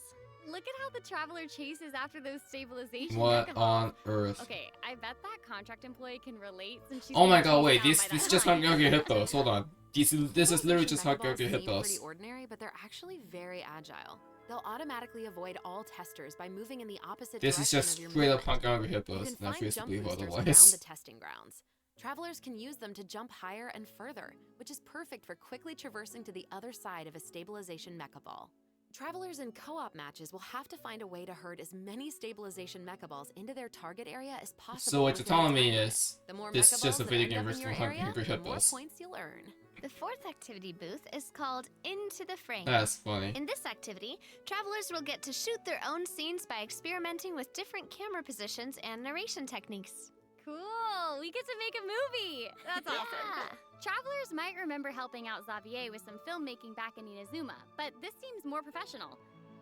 Speaker 2: Look at how the traveler chases after those stabilization
Speaker 1: What
Speaker 2: mecha balls.
Speaker 1: on earth?
Speaker 2: Okay, I bet that contract employee can relate since she's
Speaker 1: Oh my
Speaker 2: being
Speaker 1: god,
Speaker 2: chased
Speaker 1: wait,
Speaker 2: down
Speaker 1: this
Speaker 2: by
Speaker 1: is
Speaker 2: that
Speaker 1: just
Speaker 2: client.
Speaker 1: Hungry Hippos. Hold on. This is literally just
Speaker 3: Mecha balls
Speaker 1: Hungry
Speaker 3: seem
Speaker 1: Hippos.
Speaker 3: pretty ordinary, but they're actually very agile. They'll automatically avoid all testers by moving in the opposite
Speaker 1: This
Speaker 3: direction
Speaker 1: is just
Speaker 3: of your
Speaker 1: straight up
Speaker 3: movement.
Speaker 1: Hungry
Speaker 3: You
Speaker 1: Hippos.
Speaker 3: can
Speaker 1: Not
Speaker 3: find
Speaker 1: supposed to
Speaker 3: jump
Speaker 1: believe
Speaker 3: boosters around
Speaker 1: otherwise.
Speaker 3: the testing grounds. Travelers can use them to jump higher and further, which is perfect for quickly traversing to the other side of a stabilization mecha ball. Travelers in co-op matches will have to find a way to herd as many stabilization mecha balls into their target area as possible.
Speaker 1: So what you're
Speaker 3: within a
Speaker 1: telling me
Speaker 3: time limit.
Speaker 1: is
Speaker 3: The more
Speaker 1: this
Speaker 3: mecha
Speaker 1: is just a
Speaker 3: balls that
Speaker 1: video
Speaker 3: end
Speaker 1: game
Speaker 3: up in
Speaker 1: version
Speaker 3: your
Speaker 1: of
Speaker 3: area,
Speaker 1: Hungry
Speaker 3: the more
Speaker 1: Hippos.
Speaker 3: points you'll earn.
Speaker 4: The fourth activity booth is called Into the Frame.
Speaker 1: That's funny.
Speaker 4: In this activity, travelers will get to shoot their own scenes by experimenting with different camera positions and narration techniques.
Speaker 2: Cool! We get to make a movie! That's awesome.
Speaker 4: Yeah.
Speaker 2: Travelers might remember helping out Xavier with some filmmaking back in Inazuma, but this seems more professional.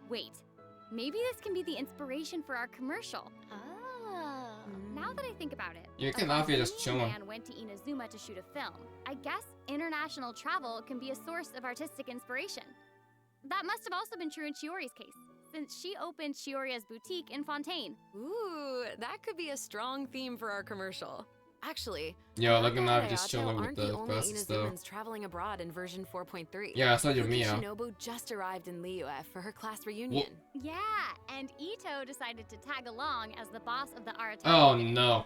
Speaker 2: Wait, maybe this can be the inspiration for our commercial.
Speaker 4: Oh.
Speaker 2: Now that I think about it,
Speaker 1: You
Speaker 2: a
Speaker 1: can obviously just
Speaker 2: Fontaine
Speaker 1: chilling.
Speaker 2: man went to Inazuma to shoot a film. I guess international travel can be a source of artistic inspiration. That must have also been true in Chiori's case, since she opened Chioria's boutique in Fontaine.
Speaker 3: Ooh, that could be a strong theme for our commercial. Actually,
Speaker 1: Yo, look at
Speaker 3: Ayaka
Speaker 1: Navi
Speaker 3: and
Speaker 1: just
Speaker 3: Ayato
Speaker 1: chilling with
Speaker 3: aren't
Speaker 1: the
Speaker 3: only
Speaker 1: glasses though.
Speaker 3: Inazumans traveling abroad in version 4.3.
Speaker 1: Yeah, I saw your
Speaker 3: Yuki
Speaker 1: Mia.
Speaker 3: Shinobu just arrived in Liyue for her class reunion.
Speaker 2: Yeah, and Ito decided to tag along as the boss of the Aratari.
Speaker 1: Oh
Speaker 2: gang.
Speaker 1: no.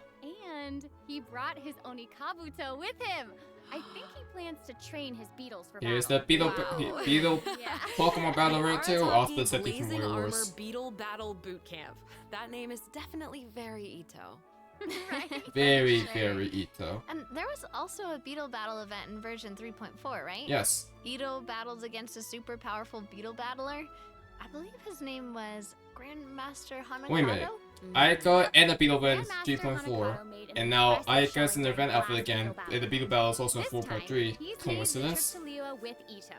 Speaker 2: And he brought his Onikabuto with him. I think he plans to train his beetles for
Speaker 1: Here's
Speaker 2: battle.
Speaker 1: the beetle.
Speaker 3: Wow.
Speaker 1: Beetle.
Speaker 2: Yeah.
Speaker 1: Pokemon Battle Road 2, off the
Speaker 3: Arataki
Speaker 1: city from
Speaker 3: Blazing Armor
Speaker 1: Warriors.
Speaker 3: Beetle Battle Boot Camp. That name is definitely very Ito.
Speaker 2: Right?
Speaker 1: Very,
Speaker 8: Sure.
Speaker 1: very Ito.
Speaker 8: And there was also a beetle battle event in version 3.4, right?
Speaker 1: Yes.
Speaker 8: Ito battles against a super powerful beetle battler. I believe his name was Grandmaster Hanakado.
Speaker 1: Wait a minute. Aika and the Beetle wins
Speaker 2: Grandmaster
Speaker 1: 3.4.
Speaker 2: Hanakado made an
Speaker 1: And now
Speaker 2: impressive
Speaker 1: Aika's in the
Speaker 2: showing
Speaker 1: event
Speaker 2: during
Speaker 1: outfit
Speaker 2: the
Speaker 1: again.
Speaker 2: last
Speaker 1: And the Beetle Battle is also in
Speaker 2: This time,
Speaker 1: 4.3.
Speaker 2: he's made the
Speaker 1: Coincidence?
Speaker 2: trip to Liyue with Ito.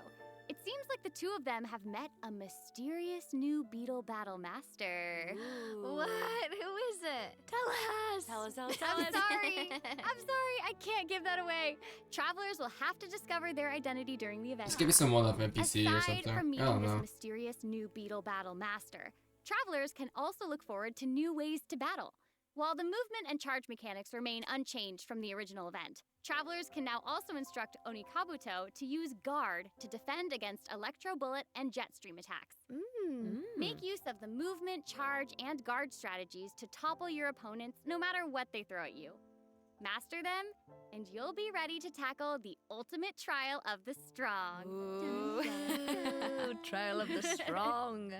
Speaker 2: It seems like the two of them have met a mysterious new beetle battle master.
Speaker 8: What? Who is it? Tell us.
Speaker 3: Tell us, tell us,
Speaker 2: I'm sorry. I'm sorry. I can't give that away. Travelers will have to discover their identity during the event.
Speaker 1: Just give me some one-up NPC or
Speaker 2: Aside
Speaker 1: something.
Speaker 2: from
Speaker 1: I
Speaker 2: meeting
Speaker 1: don't
Speaker 2: this
Speaker 1: know.
Speaker 2: mysterious new beetle battle master, travelers can also look forward to new ways to battle. While the movement and charge mechanics remain unchanged from the original event, travelers can now also instruct Onikabuto to use Guard to defend against Electro Bullet and Jet Stream attacks. Make use of the movement, charge, and guard strategies to topple your opponents no matter what they throw at you. Master them, and you'll be ready to tackle the ultimate trial of the strong.
Speaker 8: Ooh, Trial of the Strong.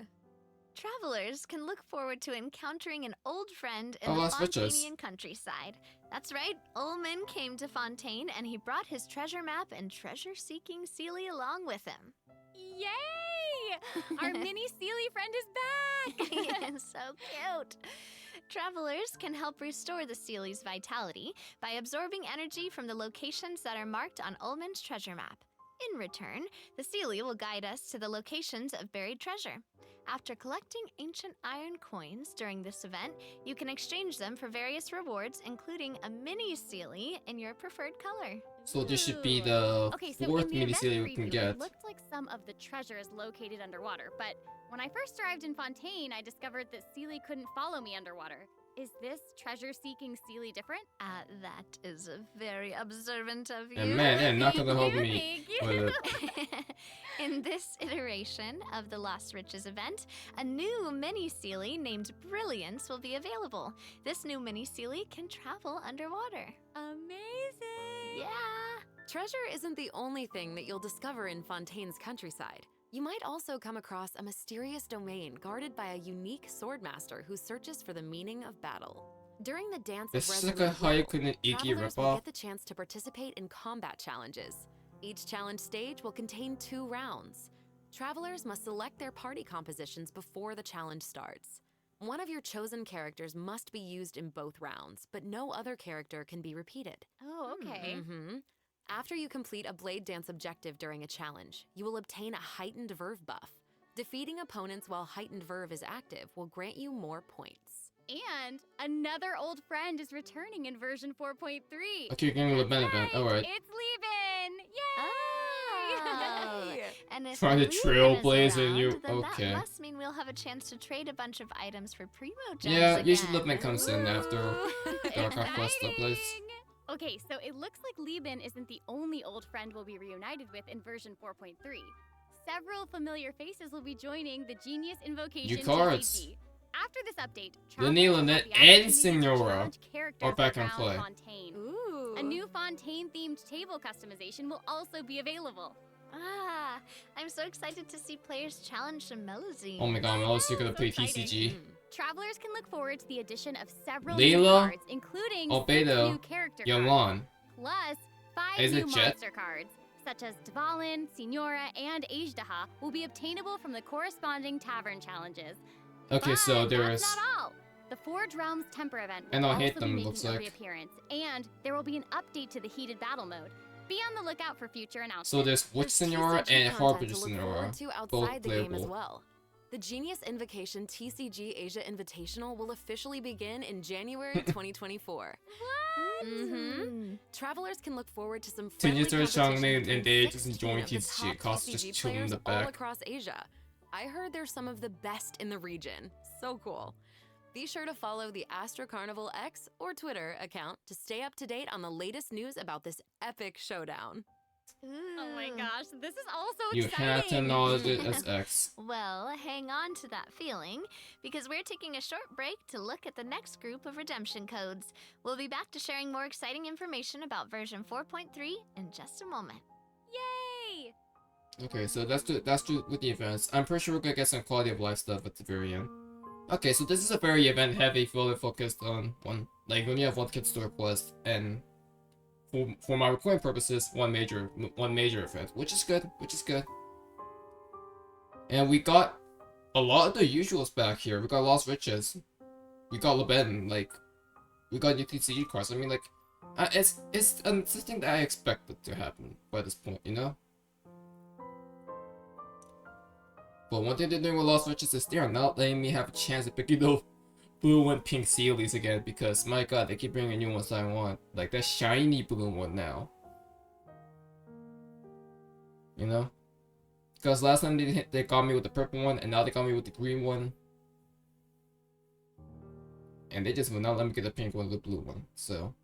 Speaker 8: Travelers can look forward to encountering an old friend in
Speaker 1: Oh,
Speaker 8: the
Speaker 1: Las Vegas.
Speaker 8: Fontanian countryside. That's right, Ullman came to Fontaine and he brought his treasure map and treasure-seeking Sealy along with him.
Speaker 2: Yay! Our mini Sealy friend is back!
Speaker 8: So cute. Travelers can help restore the Sealy's vitality by absorbing energy from the locations that are marked on Ullman's treasure map. In return, the Sealy will guide us to the locations of buried treasure. After collecting ancient iron coins during this event, you can exchange them for various rewards, including a mini Sealy in your preferred color.
Speaker 1: So this should be the
Speaker 2: Okay, so
Speaker 1: fourth
Speaker 2: in the
Speaker 1: mini
Speaker 2: event
Speaker 1: series we can
Speaker 2: preview,
Speaker 1: get.
Speaker 2: It looked like some of the treasure is located underwater, but when I first arrived in Fontaine, I discovered that Sealy couldn't follow me underwater. Is this treasure-seeking Sealy different?
Speaker 8: That is very observant of you.
Speaker 1: And man, they're not gonna help
Speaker 2: Thank
Speaker 1: me
Speaker 2: you.
Speaker 1: with it.
Speaker 8: In this iteration of the Lost Riches event, a new mini Sealy named Brilliance will be available. This new mini Sealy can travel underwater.
Speaker 2: Amazing!
Speaker 8: Yeah.
Speaker 3: Treasure isn't the only thing that you'll discover in Fontaine's countryside. You might also come across a mysterious domain guarded by a unique swordmaster who searches for the meaning of battle. During the Dance of
Speaker 1: This is like a
Speaker 3: Resolute Will,
Speaker 1: Hayakun and Iki
Speaker 3: travelers will
Speaker 1: ripoff.
Speaker 3: get the chance to participate in combat challenges. Each challenge stage will contain 2 rounds. Travelers must select their party compositions before the challenge starts. One of your chosen characters must be used in both rounds, but no other character can be repeated.
Speaker 2: Oh, okay.
Speaker 3: After you complete a Blade Dance objective during a challenge, you will obtain a heightened verve buff. Defeating opponents while heightened verve is active will grant you more points.
Speaker 2: And another old friend is returning in version 4.3.
Speaker 1: Okay, you're getting the benefit.
Speaker 2: Right,
Speaker 1: Alright.
Speaker 2: It's Lieben! Yay!
Speaker 8: Oh. And if
Speaker 1: Trying to
Speaker 8: Lehman is
Speaker 1: trailblaze in
Speaker 8: around,
Speaker 1: you.
Speaker 8: then
Speaker 1: Okay.
Speaker 8: that must mean we'll have a chance to trade a bunch of items for primo gems
Speaker 1: Yeah,
Speaker 8: again.
Speaker 1: usually Lipman comes in after
Speaker 2: Ooh,
Speaker 1: Dark Quest updates.
Speaker 2: exciting! Okay, so it looks like Lieben isn't the only old friend we'll be reunited with in version 4.3. Several familiar faces will be joining the Genius Invocation
Speaker 1: New cards.
Speaker 2: TCG. After this update,
Speaker 1: Vanilla
Speaker 2: travelers will have
Speaker 1: Net
Speaker 2: the
Speaker 1: and
Speaker 2: opportunity to
Speaker 1: Signora
Speaker 2: challenge characters
Speaker 1: are back in
Speaker 2: around
Speaker 1: play.
Speaker 2: Fontaine.
Speaker 3: Ooh.
Speaker 2: A new Fontaine-themed table customization will also be available.
Speaker 8: Ah, I'm so excited to see players challenge the Melazine.
Speaker 1: Oh my god, I'm also gonna
Speaker 2: so
Speaker 1: play
Speaker 2: exciting.
Speaker 1: TCG.
Speaker 2: Travelers can look forward to the addition of several
Speaker 1: Layla,
Speaker 2: new cards, including 6
Speaker 1: Albedo,
Speaker 2: new character cards,
Speaker 1: Yalan.
Speaker 2: plus 5
Speaker 1: Is
Speaker 2: new
Speaker 1: it Jet?
Speaker 2: monster cards, such as Dvalin, Signora, and Ajdaha, will be obtainable from the corresponding tavern challenges.
Speaker 1: Okay,
Speaker 2: But
Speaker 1: so there
Speaker 2: that's
Speaker 1: is.
Speaker 2: not all. The Forge Realms Temper event will
Speaker 1: And I'll
Speaker 2: also
Speaker 1: hate
Speaker 2: be
Speaker 1: them,
Speaker 2: making
Speaker 1: looks
Speaker 2: a
Speaker 1: like.
Speaker 2: reappearance, and there will be an update to the heated battle mode. Be on the lookout for future announcements.
Speaker 1: So there's Witch
Speaker 3: There's
Speaker 1: Senora
Speaker 3: TCG
Speaker 1: and
Speaker 3: content
Speaker 1: Harbinger
Speaker 3: to look
Speaker 1: Senora.
Speaker 3: forward to
Speaker 1: Both
Speaker 3: outside the game as
Speaker 1: playable.
Speaker 3: well. The Genius Invocation TCG Asia Invitational will officially begin in January 2024. Travelers can look forward to some friendly
Speaker 1: Senior Shang
Speaker 3: competition
Speaker 1: and
Speaker 3: between
Speaker 1: they just
Speaker 3: 16
Speaker 1: enjoying
Speaker 3: of the
Speaker 1: TCG
Speaker 3: top
Speaker 1: costs just
Speaker 3: TCG
Speaker 1: chilling in
Speaker 3: players
Speaker 1: the
Speaker 3: all
Speaker 1: back.
Speaker 3: across Asia. I heard they're some of the best in the region. So cool. Be sure to follow the Astro Carnival X or Twitter account to stay up to date on the latest news about this epic showdown.
Speaker 2: Oh my gosh, this is also
Speaker 1: You
Speaker 2: exciting.
Speaker 1: have to acknowledge it as X.
Speaker 8: Well, hang on to that feeling, because we're taking a short break to look at the next group of redemption codes. We'll be back to sharing more exciting information about version 4.3 in just a moment.
Speaker 2: Yay!
Speaker 1: Okay, so that's with the events. I'm pretty sure we're gonna get some quality of life stuff at the very end. Okay, so this is a very event heavy, fully focused on one. Like, we only have one kid store quest, and for my recording purposes, one major event, which is good, And we got a lot of the usuals back here. We got Lost Riches, we got Lumine, like, we got new TCG cards. I mean, like, it's something that I expected to happen by this point, you know. But one thing they're doing with Lost Riches is they're not letting me have a chance of picking those blue and pink Sealies again, because my god, they keep bringing new ones I want. Like that shiny blue one now. You know? Because last time they got me with the purple one, and now they got me with the green one. And they just will not let me get the pink one or the blue one, so.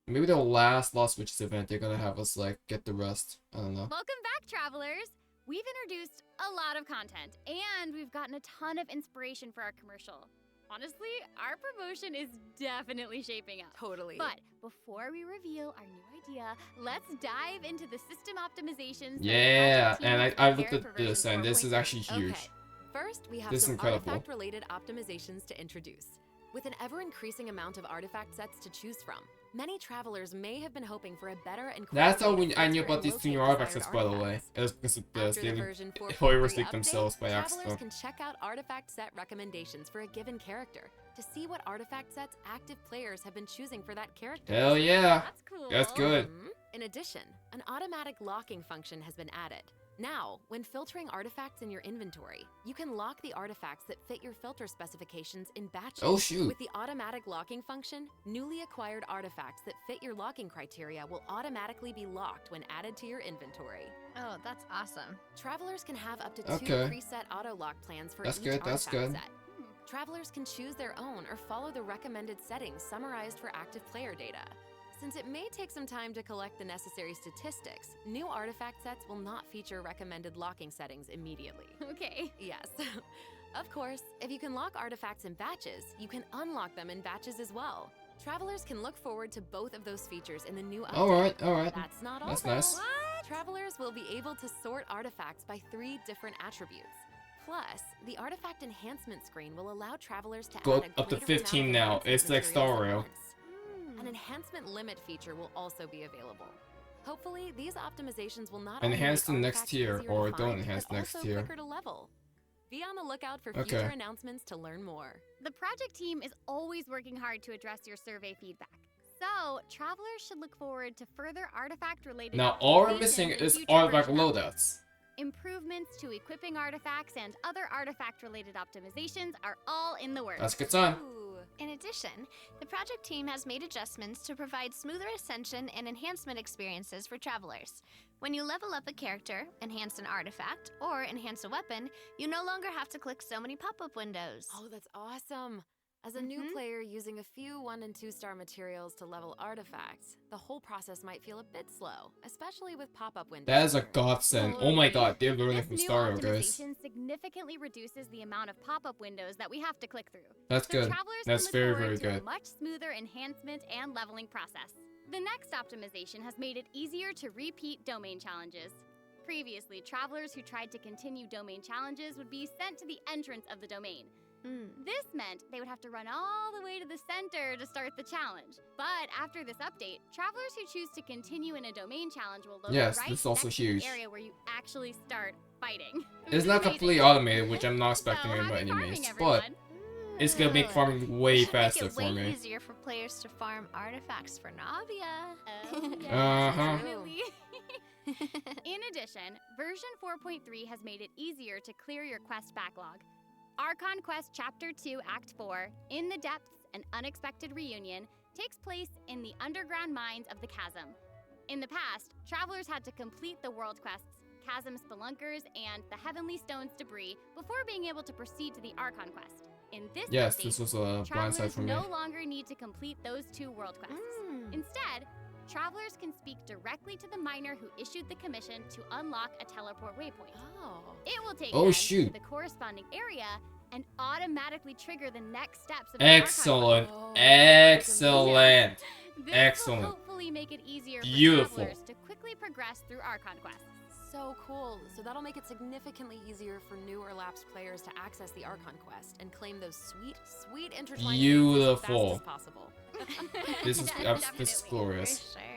Speaker 1: Maybe the last Lost Riches event, they're gonna have us, like, get the rest. I don't know.
Speaker 2: Welcome back, travelers! We've introduced a lot of content, and we've gotten a ton of inspiration for our commercial. Honestly, our promotion is definitely shaping up.
Speaker 3: Totally.
Speaker 2: But before we reveal our new idea, let's dive into the system optimizations.
Speaker 1: Yeah, and I looked at this, and this is actually huge.
Speaker 3: Okay. First, we have
Speaker 1: This is
Speaker 3: some
Speaker 1: incredible.
Speaker 3: artifact-related optimizations to introduce. With an ever-increasing amount of artifact sets to choose from, many travelers may have been hoping for a better and
Speaker 1: That's how
Speaker 3: quicker way to
Speaker 1: I knew
Speaker 3: filter
Speaker 1: about
Speaker 3: and
Speaker 1: these two new
Speaker 3: locate
Speaker 1: artifacts,
Speaker 3: desired
Speaker 1: by the way.
Speaker 3: artifacts.
Speaker 1: It was because of the
Speaker 3: After the version 4.3
Speaker 1: heuristic
Speaker 3: update,
Speaker 1: themselves by
Speaker 3: travelers
Speaker 1: accident.
Speaker 3: can check out artifact set recommendations for a given character to see what artifact sets active players have been choosing for that character.
Speaker 1: Hell yeah!
Speaker 2: That's cool.
Speaker 1: That's good.
Speaker 3: In addition, an automatic locking function has been added. Now, when filtering artifacts in your inventory, you can lock the artifacts that fit your filter specifications in batches.
Speaker 1: Oh, shoot.
Speaker 3: With the automatic locking function, newly acquired artifacts that fit your locking criteria will automatically be locked when added to your inventory.
Speaker 8: Oh, that's awesome.
Speaker 3: Travelers can have up to 2
Speaker 1: Okay.
Speaker 3: preset auto-lock plans for
Speaker 1: That's
Speaker 3: each
Speaker 1: good, that's
Speaker 3: artifact
Speaker 1: good.
Speaker 3: set. Travelers can choose their own or follow the recommended settings summarized for active player data. Since it may take some time to collect the necessary statistics, new artifact sets will not feature recommended locking settings immediately.
Speaker 2: Okay.
Speaker 3: Yes. Of course, if you can lock artifacts in batches, you can unlock them in batches as well. Travelers can look forward to both of those features in the new update.
Speaker 1: Alright.
Speaker 3: That's not all.
Speaker 1: That's
Speaker 3: though.
Speaker 1: nice.
Speaker 3: Travelers will be able to sort artifacts by 3 different attributes. Plus, the artifact enhancement screen will allow travelers to
Speaker 1: Go
Speaker 3: add a
Speaker 1: up to
Speaker 3: greater
Speaker 1: 15
Speaker 3: amount of
Speaker 1: now.
Speaker 3: enhancement
Speaker 1: It's like
Speaker 3: materials
Speaker 1: Star
Speaker 3: at
Speaker 1: Rail.
Speaker 3: once. An enhancement limit feature will also be available. Hopefully, these optimizations will not only
Speaker 1: Enhance
Speaker 3: make
Speaker 1: the next
Speaker 3: artifacts
Speaker 1: tier,
Speaker 3: easier to
Speaker 1: or
Speaker 3: find,
Speaker 1: don't enhance
Speaker 3: but
Speaker 1: the next
Speaker 3: also
Speaker 1: tier.
Speaker 3: quicker to level. Be on the lookout for
Speaker 1: Okay.
Speaker 3: future announcements to learn more.
Speaker 2: The project team is always working hard to address your survey feedback. So, travelers should look forward to further artifact-related
Speaker 1: Now, all we're
Speaker 2: optimizations
Speaker 1: missing
Speaker 2: in
Speaker 1: is
Speaker 2: future
Speaker 1: artifact
Speaker 2: version updates.
Speaker 1: loadouts.
Speaker 2: Improvements to equipping artifacts and other artifact-related optimizations are all in the works.
Speaker 1: That's a good sign.
Speaker 3: Ooh.
Speaker 8: In addition, the project team has made adjustments to provide smoother ascension and enhancement experiences for travelers. When you level up a character, enhance an artifact, or enhance a weapon, you no longer have to click so many pop-up windows.
Speaker 3: Oh, that's awesome. As a new player using a few 1- and 2-star materials to level artifacts, the whole process might feel a bit slow, especially with pop-up windows.
Speaker 1: That is a godsend. Oh my god, they're learning
Speaker 2: This
Speaker 1: from
Speaker 2: new
Speaker 1: Star Rail, guys.
Speaker 2: optimization significantly reduces the amount of pop-up windows that we have to click through.
Speaker 1: That's
Speaker 2: So
Speaker 1: good.
Speaker 2: travelers
Speaker 1: That's
Speaker 2: can look
Speaker 1: very,
Speaker 2: forward
Speaker 1: very
Speaker 2: to
Speaker 1: good.
Speaker 2: a much smoother enhancement and leveling process. The next optimization has made it easier to repeat domain challenges. Previously, travelers who tried to continue domain challenges would be sent to the entrance of the domain. This meant they would have to run all the way to the center to start the challenge. But after this update, travelers who choose to continue in a domain challenge will load
Speaker 1: Yes,
Speaker 2: right
Speaker 1: this is also
Speaker 2: next to
Speaker 1: huge.
Speaker 2: the area where you actually start fighting.
Speaker 1: It's not
Speaker 2: Amazing.
Speaker 1: completely automated, which I'm not expecting
Speaker 2: So,
Speaker 1: it by
Speaker 2: happy
Speaker 1: any
Speaker 2: farming,
Speaker 1: means,
Speaker 2: everyone.
Speaker 1: but it's gonna make farming way
Speaker 8: Should make
Speaker 1: faster
Speaker 8: it
Speaker 1: for
Speaker 8: way
Speaker 1: me.
Speaker 8: easier for players to farm artifacts for Navia.
Speaker 2: Oh, yeah,
Speaker 1: Uh-huh.
Speaker 2: definitely. In addition, version 4.3 has made it easier to clear your quest backlog. Archon Quest Chapter 2 Act 4, In the Depths, An Unexpected Reunion, takes place in the underground mines of the Chasm. In the past, travelers had to complete the world quests, Chasm Spelunkers, and the Heavenly Stones debris before being able to proceed to the Archon Quest. In this
Speaker 1: Yes,
Speaker 2: update,
Speaker 1: this was a blind
Speaker 2: travelers
Speaker 1: side for me.
Speaker 2: no longer need to complete those 2 world quests. Instead, travelers can speak directly to the miner who issued the commission to unlock a teleport waypoint.
Speaker 3: Oh.
Speaker 2: It will take
Speaker 1: Oh,
Speaker 2: them
Speaker 1: shoot.
Speaker 2: to the corresponding area and automatically trigger the next steps of the archive
Speaker 1: Excellent.
Speaker 3: Oh,
Speaker 1: Excellent.
Speaker 2: This
Speaker 1: Excellent.
Speaker 2: will hopefully make it easier
Speaker 1: Beautiful.
Speaker 2: for travelers to quickly quickly progress through Archon quests.
Speaker 3: So cool. So that'll make it significantly easier for new or lapsed players to access the Archon quest and claim those sweet, sweet intertwined things as fast
Speaker 1: Beautiful.
Speaker 3: as possible.
Speaker 1: This is glorious.
Speaker 8: For sure.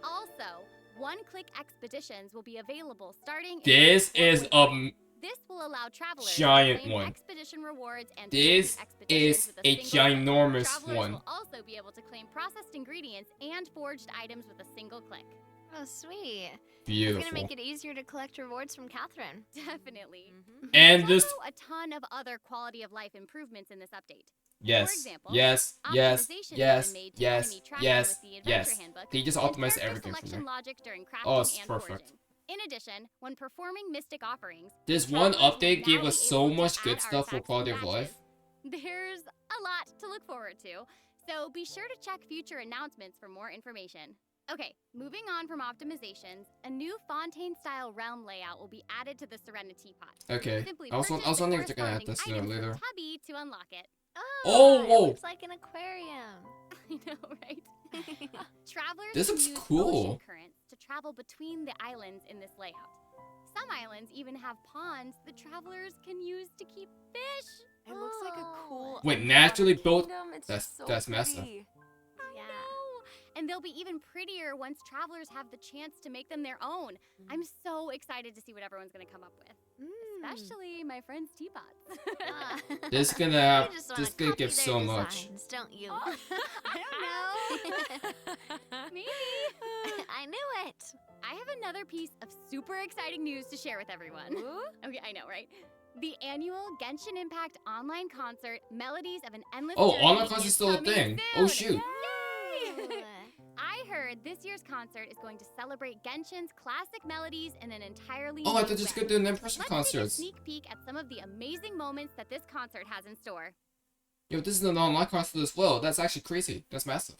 Speaker 2: Also, one-click expeditions will be available starting.
Speaker 1: This is a
Speaker 2: This will allow travelers
Speaker 1: giant
Speaker 2: to claim
Speaker 1: one.
Speaker 2: expedition rewards and
Speaker 1: This
Speaker 2: complete expeditions
Speaker 1: is
Speaker 2: with
Speaker 1: a
Speaker 2: single click.
Speaker 1: ginormous
Speaker 2: Travelers
Speaker 1: one.
Speaker 2: will also be able to claim processed ingredients and forged items with a single click.
Speaker 8: Oh, sweet. It's
Speaker 1: Beautiful.
Speaker 8: gonna make it easier to collect rewards from Catherine.
Speaker 2: Definitely.
Speaker 1: And
Speaker 2: There's
Speaker 1: this,
Speaker 2: also a ton of other quality of life improvements in this update.
Speaker 1: yes,
Speaker 2: example,
Speaker 1: yes, yes,
Speaker 2: Optimizations have
Speaker 1: yes,
Speaker 2: been made to
Speaker 1: yes,
Speaker 2: enemy tracking
Speaker 1: yes,
Speaker 2: with the Adventure
Speaker 1: yes.
Speaker 2: Handbook
Speaker 1: They just
Speaker 2: and
Speaker 1: optimized
Speaker 2: character
Speaker 1: everything for
Speaker 2: selection
Speaker 1: me.
Speaker 2: logic during crafting
Speaker 1: Oh, it's
Speaker 2: and
Speaker 1: perfect.
Speaker 2: forging. In addition, when performing mystic offerings,
Speaker 1: This one
Speaker 2: travelers will
Speaker 1: update gave
Speaker 2: now
Speaker 1: us
Speaker 2: be
Speaker 1: so
Speaker 2: able to
Speaker 1: much good
Speaker 2: add
Speaker 1: stuff for
Speaker 2: artifacts
Speaker 1: quality
Speaker 2: and
Speaker 1: of life.
Speaker 2: badges. There's a lot to look forward to, so be sure to check future announcements for more information. Okay, moving on from optimizations, a new Fontaine-style realm layout will be added to the Serenity Pot.
Speaker 1: Okay.
Speaker 2: Simply
Speaker 1: I was
Speaker 2: purchase the
Speaker 1: wondering if they're gonna add
Speaker 2: corresponding
Speaker 1: this sooner or
Speaker 2: items from
Speaker 1: later.
Speaker 2: Tubby to unlock it.
Speaker 1: Oh,
Speaker 8: It
Speaker 1: whoa.
Speaker 8: looks like an aquarium.
Speaker 2: I know, right? Travelers
Speaker 1: This
Speaker 2: can
Speaker 1: looks
Speaker 2: use
Speaker 1: cool.
Speaker 2: ocean currents to travel between the islands in this layout. Some islands even have ponds that travelers can use to keep fish.
Speaker 3: It looks like a cool.
Speaker 1: Wait,
Speaker 3: underwater
Speaker 1: naturally built-
Speaker 3: kingdom. It's
Speaker 1: That's-
Speaker 3: just so
Speaker 1: that's massive.
Speaker 3: pretty.
Speaker 8: Yeah.
Speaker 2: No. And they'll be even prettier once travelers have the chance to make them their own. I'm so excited to see what everyone's going to come up with. Especially my friend's teapots.
Speaker 1: This is gonna
Speaker 8: You
Speaker 1: have,
Speaker 8: just wanna
Speaker 1: this is gonna
Speaker 8: copy
Speaker 1: give
Speaker 8: their
Speaker 1: so much.
Speaker 8: designs, don't you?
Speaker 2: I don't know. Maybe.
Speaker 8: I knew it.
Speaker 2: I have another piece of super exciting news to share with everyone. Okay, I know, right? The annual Genshin Impact online concert, Melodies of an Endless
Speaker 1: Oh,
Speaker 2: Journey,
Speaker 1: online concert's
Speaker 2: is
Speaker 1: still a
Speaker 2: coming
Speaker 1: thing.
Speaker 2: soon.
Speaker 1: Oh, shoot.
Speaker 2: Yay! I heard this year's concert is going to celebrate Genshin's classic melodies in an entirely
Speaker 1: Oh, I
Speaker 2: new
Speaker 1: thought just
Speaker 2: way.
Speaker 1: go do an in-person
Speaker 2: Let's
Speaker 1: concerts.
Speaker 2: take a sneak peek at some of the amazing moments that this concert has in store.
Speaker 1: Yo, this is an online concert as well. That's actually crazy. That's massive.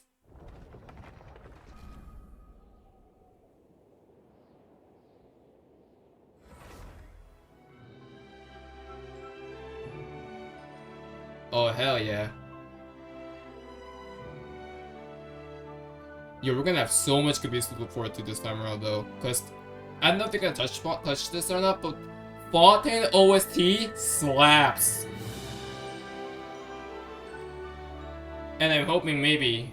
Speaker 1: Oh, hell yeah. Yo, we're gonna have so much good music to look forward to this time around, though. Because I don't know if they're gonna touch this or not, but Fontaine OST slaps. And I'm hoping maybe,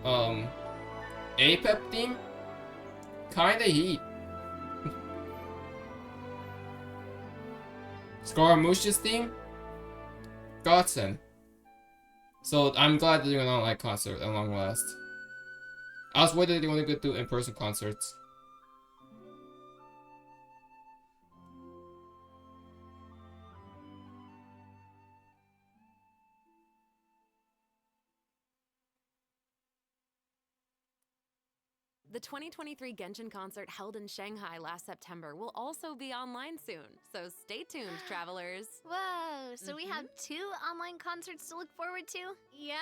Speaker 1: APEP theme? Kinda heat. Scaramouche's theme? Godsend. So I'm glad they're doing an online concert at long last. I was worried that they only could do in-person concerts.
Speaker 3: The 2023 Genshin concert held in Shanghai last September will also be online soon, so stay tuned, travelers.
Speaker 8: Whoa, so we have 2 online concerts to look forward to?
Speaker 2: Yep.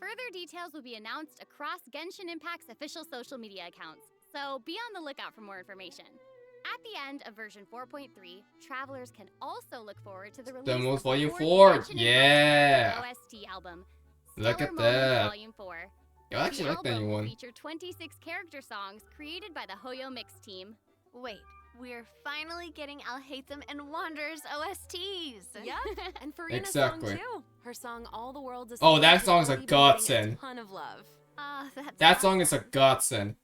Speaker 2: Further details will be announced across Genshin Impact's official social media accounts, so be on the lookout for more information. At the end of version 4.3, travelers can also look forward to the release
Speaker 1: Demo
Speaker 2: of
Speaker 1: Volume
Speaker 2: fourth
Speaker 1: 4,
Speaker 2: Genshin Impact
Speaker 1: yeah!
Speaker 2: OST album,
Speaker 1: Look
Speaker 2: Stellar
Speaker 1: at
Speaker 2: Moments
Speaker 1: that.
Speaker 2: Volume 4.
Speaker 1: Yo, I actually
Speaker 2: The
Speaker 1: like the
Speaker 2: album
Speaker 1: new
Speaker 2: will
Speaker 1: one.
Speaker 2: feature 26 character songs created by the Hoyo Mix team.
Speaker 8: Wait, we're finally getting Alhaitham and Wanderer's OSTs.
Speaker 3: Yep, and Farina's
Speaker 1: Exactly.
Speaker 3: song too. Her song "All the World's a
Speaker 1: Oh, that
Speaker 3: Stage"
Speaker 1: song's a
Speaker 3: has already been getting
Speaker 1: godsend.
Speaker 3: A ton of love.
Speaker 8: Oh, that's
Speaker 1: That song is
Speaker 8: awesome.
Speaker 1: a godsend.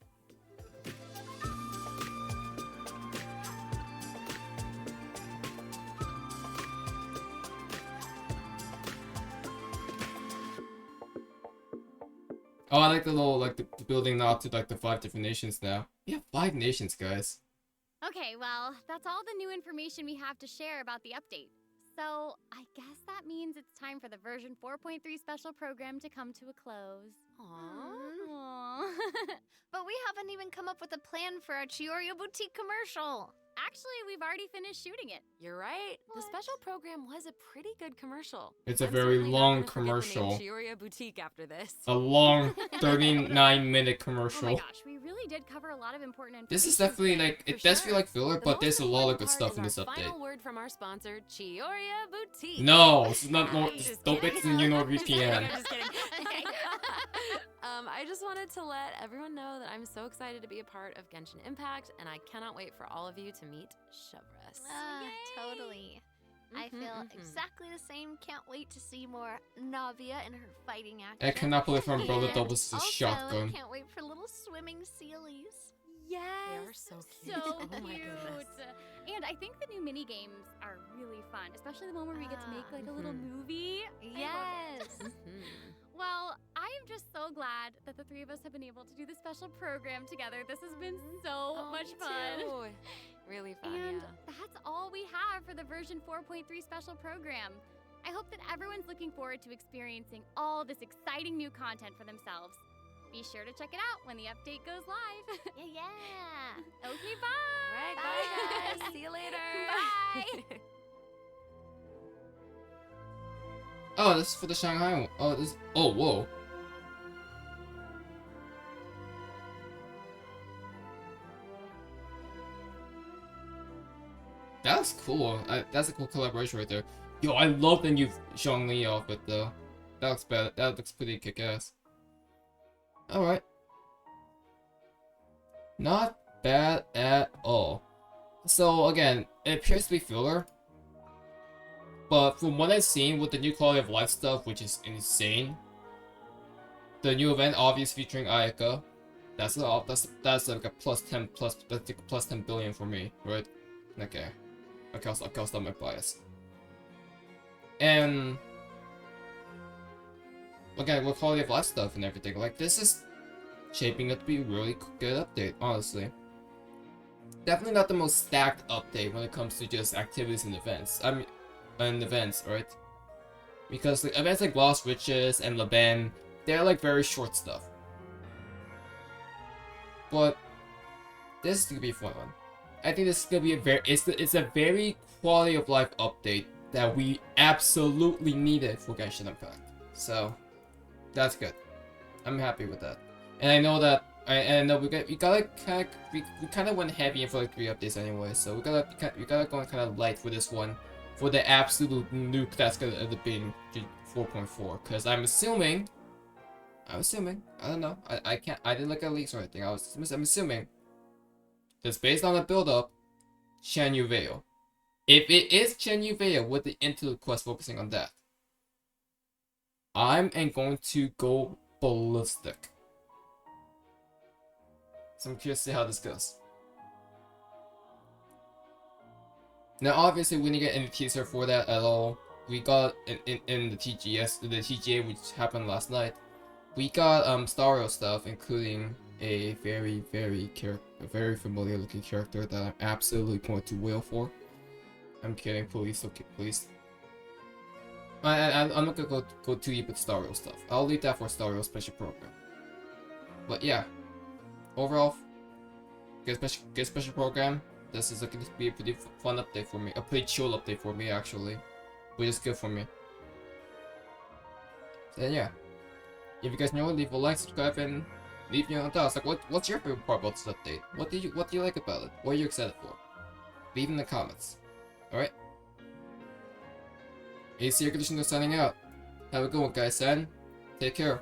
Speaker 1: Oh, I like the little, like, the building up to, like, the 5 different nations now. We have 5 nations, guys.
Speaker 2: Okay, well, that's all the new information we have to share about the update. So, I guess that means it's time for the version 4.3 special program to come to a close. Aww.
Speaker 8: But we haven't even come up with a plan for our Chiorio Boutique commercial.
Speaker 2: Actually, we've already finished shooting it.
Speaker 3: You're right. The
Speaker 2: What?
Speaker 3: special program was a pretty good commercial.
Speaker 1: It's a
Speaker 3: I'm
Speaker 1: very
Speaker 3: certainly not
Speaker 1: long
Speaker 3: gonna forget the name
Speaker 1: commercial.
Speaker 3: Chioria Boutique after this.
Speaker 1: A long 39-minute
Speaker 2: Oh
Speaker 1: commercial.
Speaker 2: my gosh, we really did cover a lot of important information.
Speaker 1: This is definitely,
Speaker 2: today.
Speaker 1: like, it
Speaker 3: For
Speaker 1: does feel
Speaker 3: sure.
Speaker 1: like filler,
Speaker 3: The
Speaker 1: but there's
Speaker 3: most
Speaker 1: a lot of
Speaker 3: important
Speaker 1: good
Speaker 3: part
Speaker 1: stuff
Speaker 3: is
Speaker 1: in this
Speaker 3: our
Speaker 1: update.
Speaker 3: Final word from our sponsor, Chioria Boutique.
Speaker 1: No, it's not, no,
Speaker 3: Just
Speaker 1: don't
Speaker 3: kidding.
Speaker 1: make this in your
Speaker 3: Just kidding,
Speaker 1: VPN.
Speaker 3: I'm just kidding. I just wanted to let everyone know that I'm so excited to be a part of Genshin Impact, and I cannot wait for all of you to meet Chevres.
Speaker 8: Totally. I feel exactly the same. Can't wait to see more Navia in her fighting action.
Speaker 1: I cannot believe my brother
Speaker 8: And
Speaker 1: doubles his
Speaker 8: also,
Speaker 1: shotgun.
Speaker 8: can't wait for little swimming sealies.
Speaker 2: Yes,
Speaker 3: They are so cute.
Speaker 2: So
Speaker 3: Oh my
Speaker 2: cute.
Speaker 3: goodness.
Speaker 2: And I think the new mini games are really fun, especially the one where we get to make like a little movie.
Speaker 8: Yes.
Speaker 2: Well, I am just so glad that the three of us have been able to do this special program together. This has been so much fun.
Speaker 3: Really fun,
Speaker 2: And
Speaker 3: yeah.
Speaker 2: that's all we have for the version 4.3 special program. I hope that everyone's looking forward to experiencing all this exciting new content for themselves. Be sure to check it out when the update goes live.
Speaker 8: Yeah.
Speaker 2: Okay, bye.
Speaker 3: All right, bye guys. See you later.
Speaker 2: Bye.
Speaker 1: Oh, this is for the Shanghai one. Oh, this. Oh, whoa. That's cool. That's a cool collaboration right there. Yo, I love the new Zhongli outfit though. That looks bad. That looks pretty kick-ass. All right. Not bad at all. So again, it appears to be filler. But from what I've seen with the new quality of life stuff, which is insane, the new event obviously featuring Ayaka, that's like a +10 that's like a +10 billion for me, right? Okay, I'll stop my bias. And again, with quality of life stuff and everything, like this is shaping up to be a really good update, honestly. Definitely not the most stacked update when it comes to just activities and events. Events, right? Because like, events like Lost Riches and Laban, they're like very short stuff. But this is gonna be a fun one. I think this is gonna be it's a very quality of life update that we absolutely needed for Genshin Impact. So that's good. I'm happy with that. And I know that I know we kind of went heavy for like 3 updates anyway, so we gotta go kind of light for this one. For the absolute nuke that's gonna end up being 4.4, because I'm assuming, I don't know, I didn't look at leaks or anything, I'm assuming, it's based on the build-up, Shan Yu Vale. If it is Shan Yu Vale with the interlude quest focusing on that, I'm going to go ballistic. So I'm curious to see how this goes. Now, obviously, we didn't get any teaser for that at all. We got in the TGA, which happened last night. We got Star Wars stuff, including a very familiar looking character that I'm absolutely going to wail for. I'm kidding, please, okay, please. I'm not gonna go too deep with Star Wars stuff. I'll leave that for Star Wars special program. But yeah, overall, good special program. This is looking to be a pretty fun update for me. A pretty chill update for me, actually. Which is good for me. So yeah. If you guys know, leave a like, subscribe, and leave your own thoughts. Like, what's your favorite part about this update? What do you like about it? What are you excited for? Leave in the comments. Alright? ACairconditioner signing out. Have a good one, guys, and take care.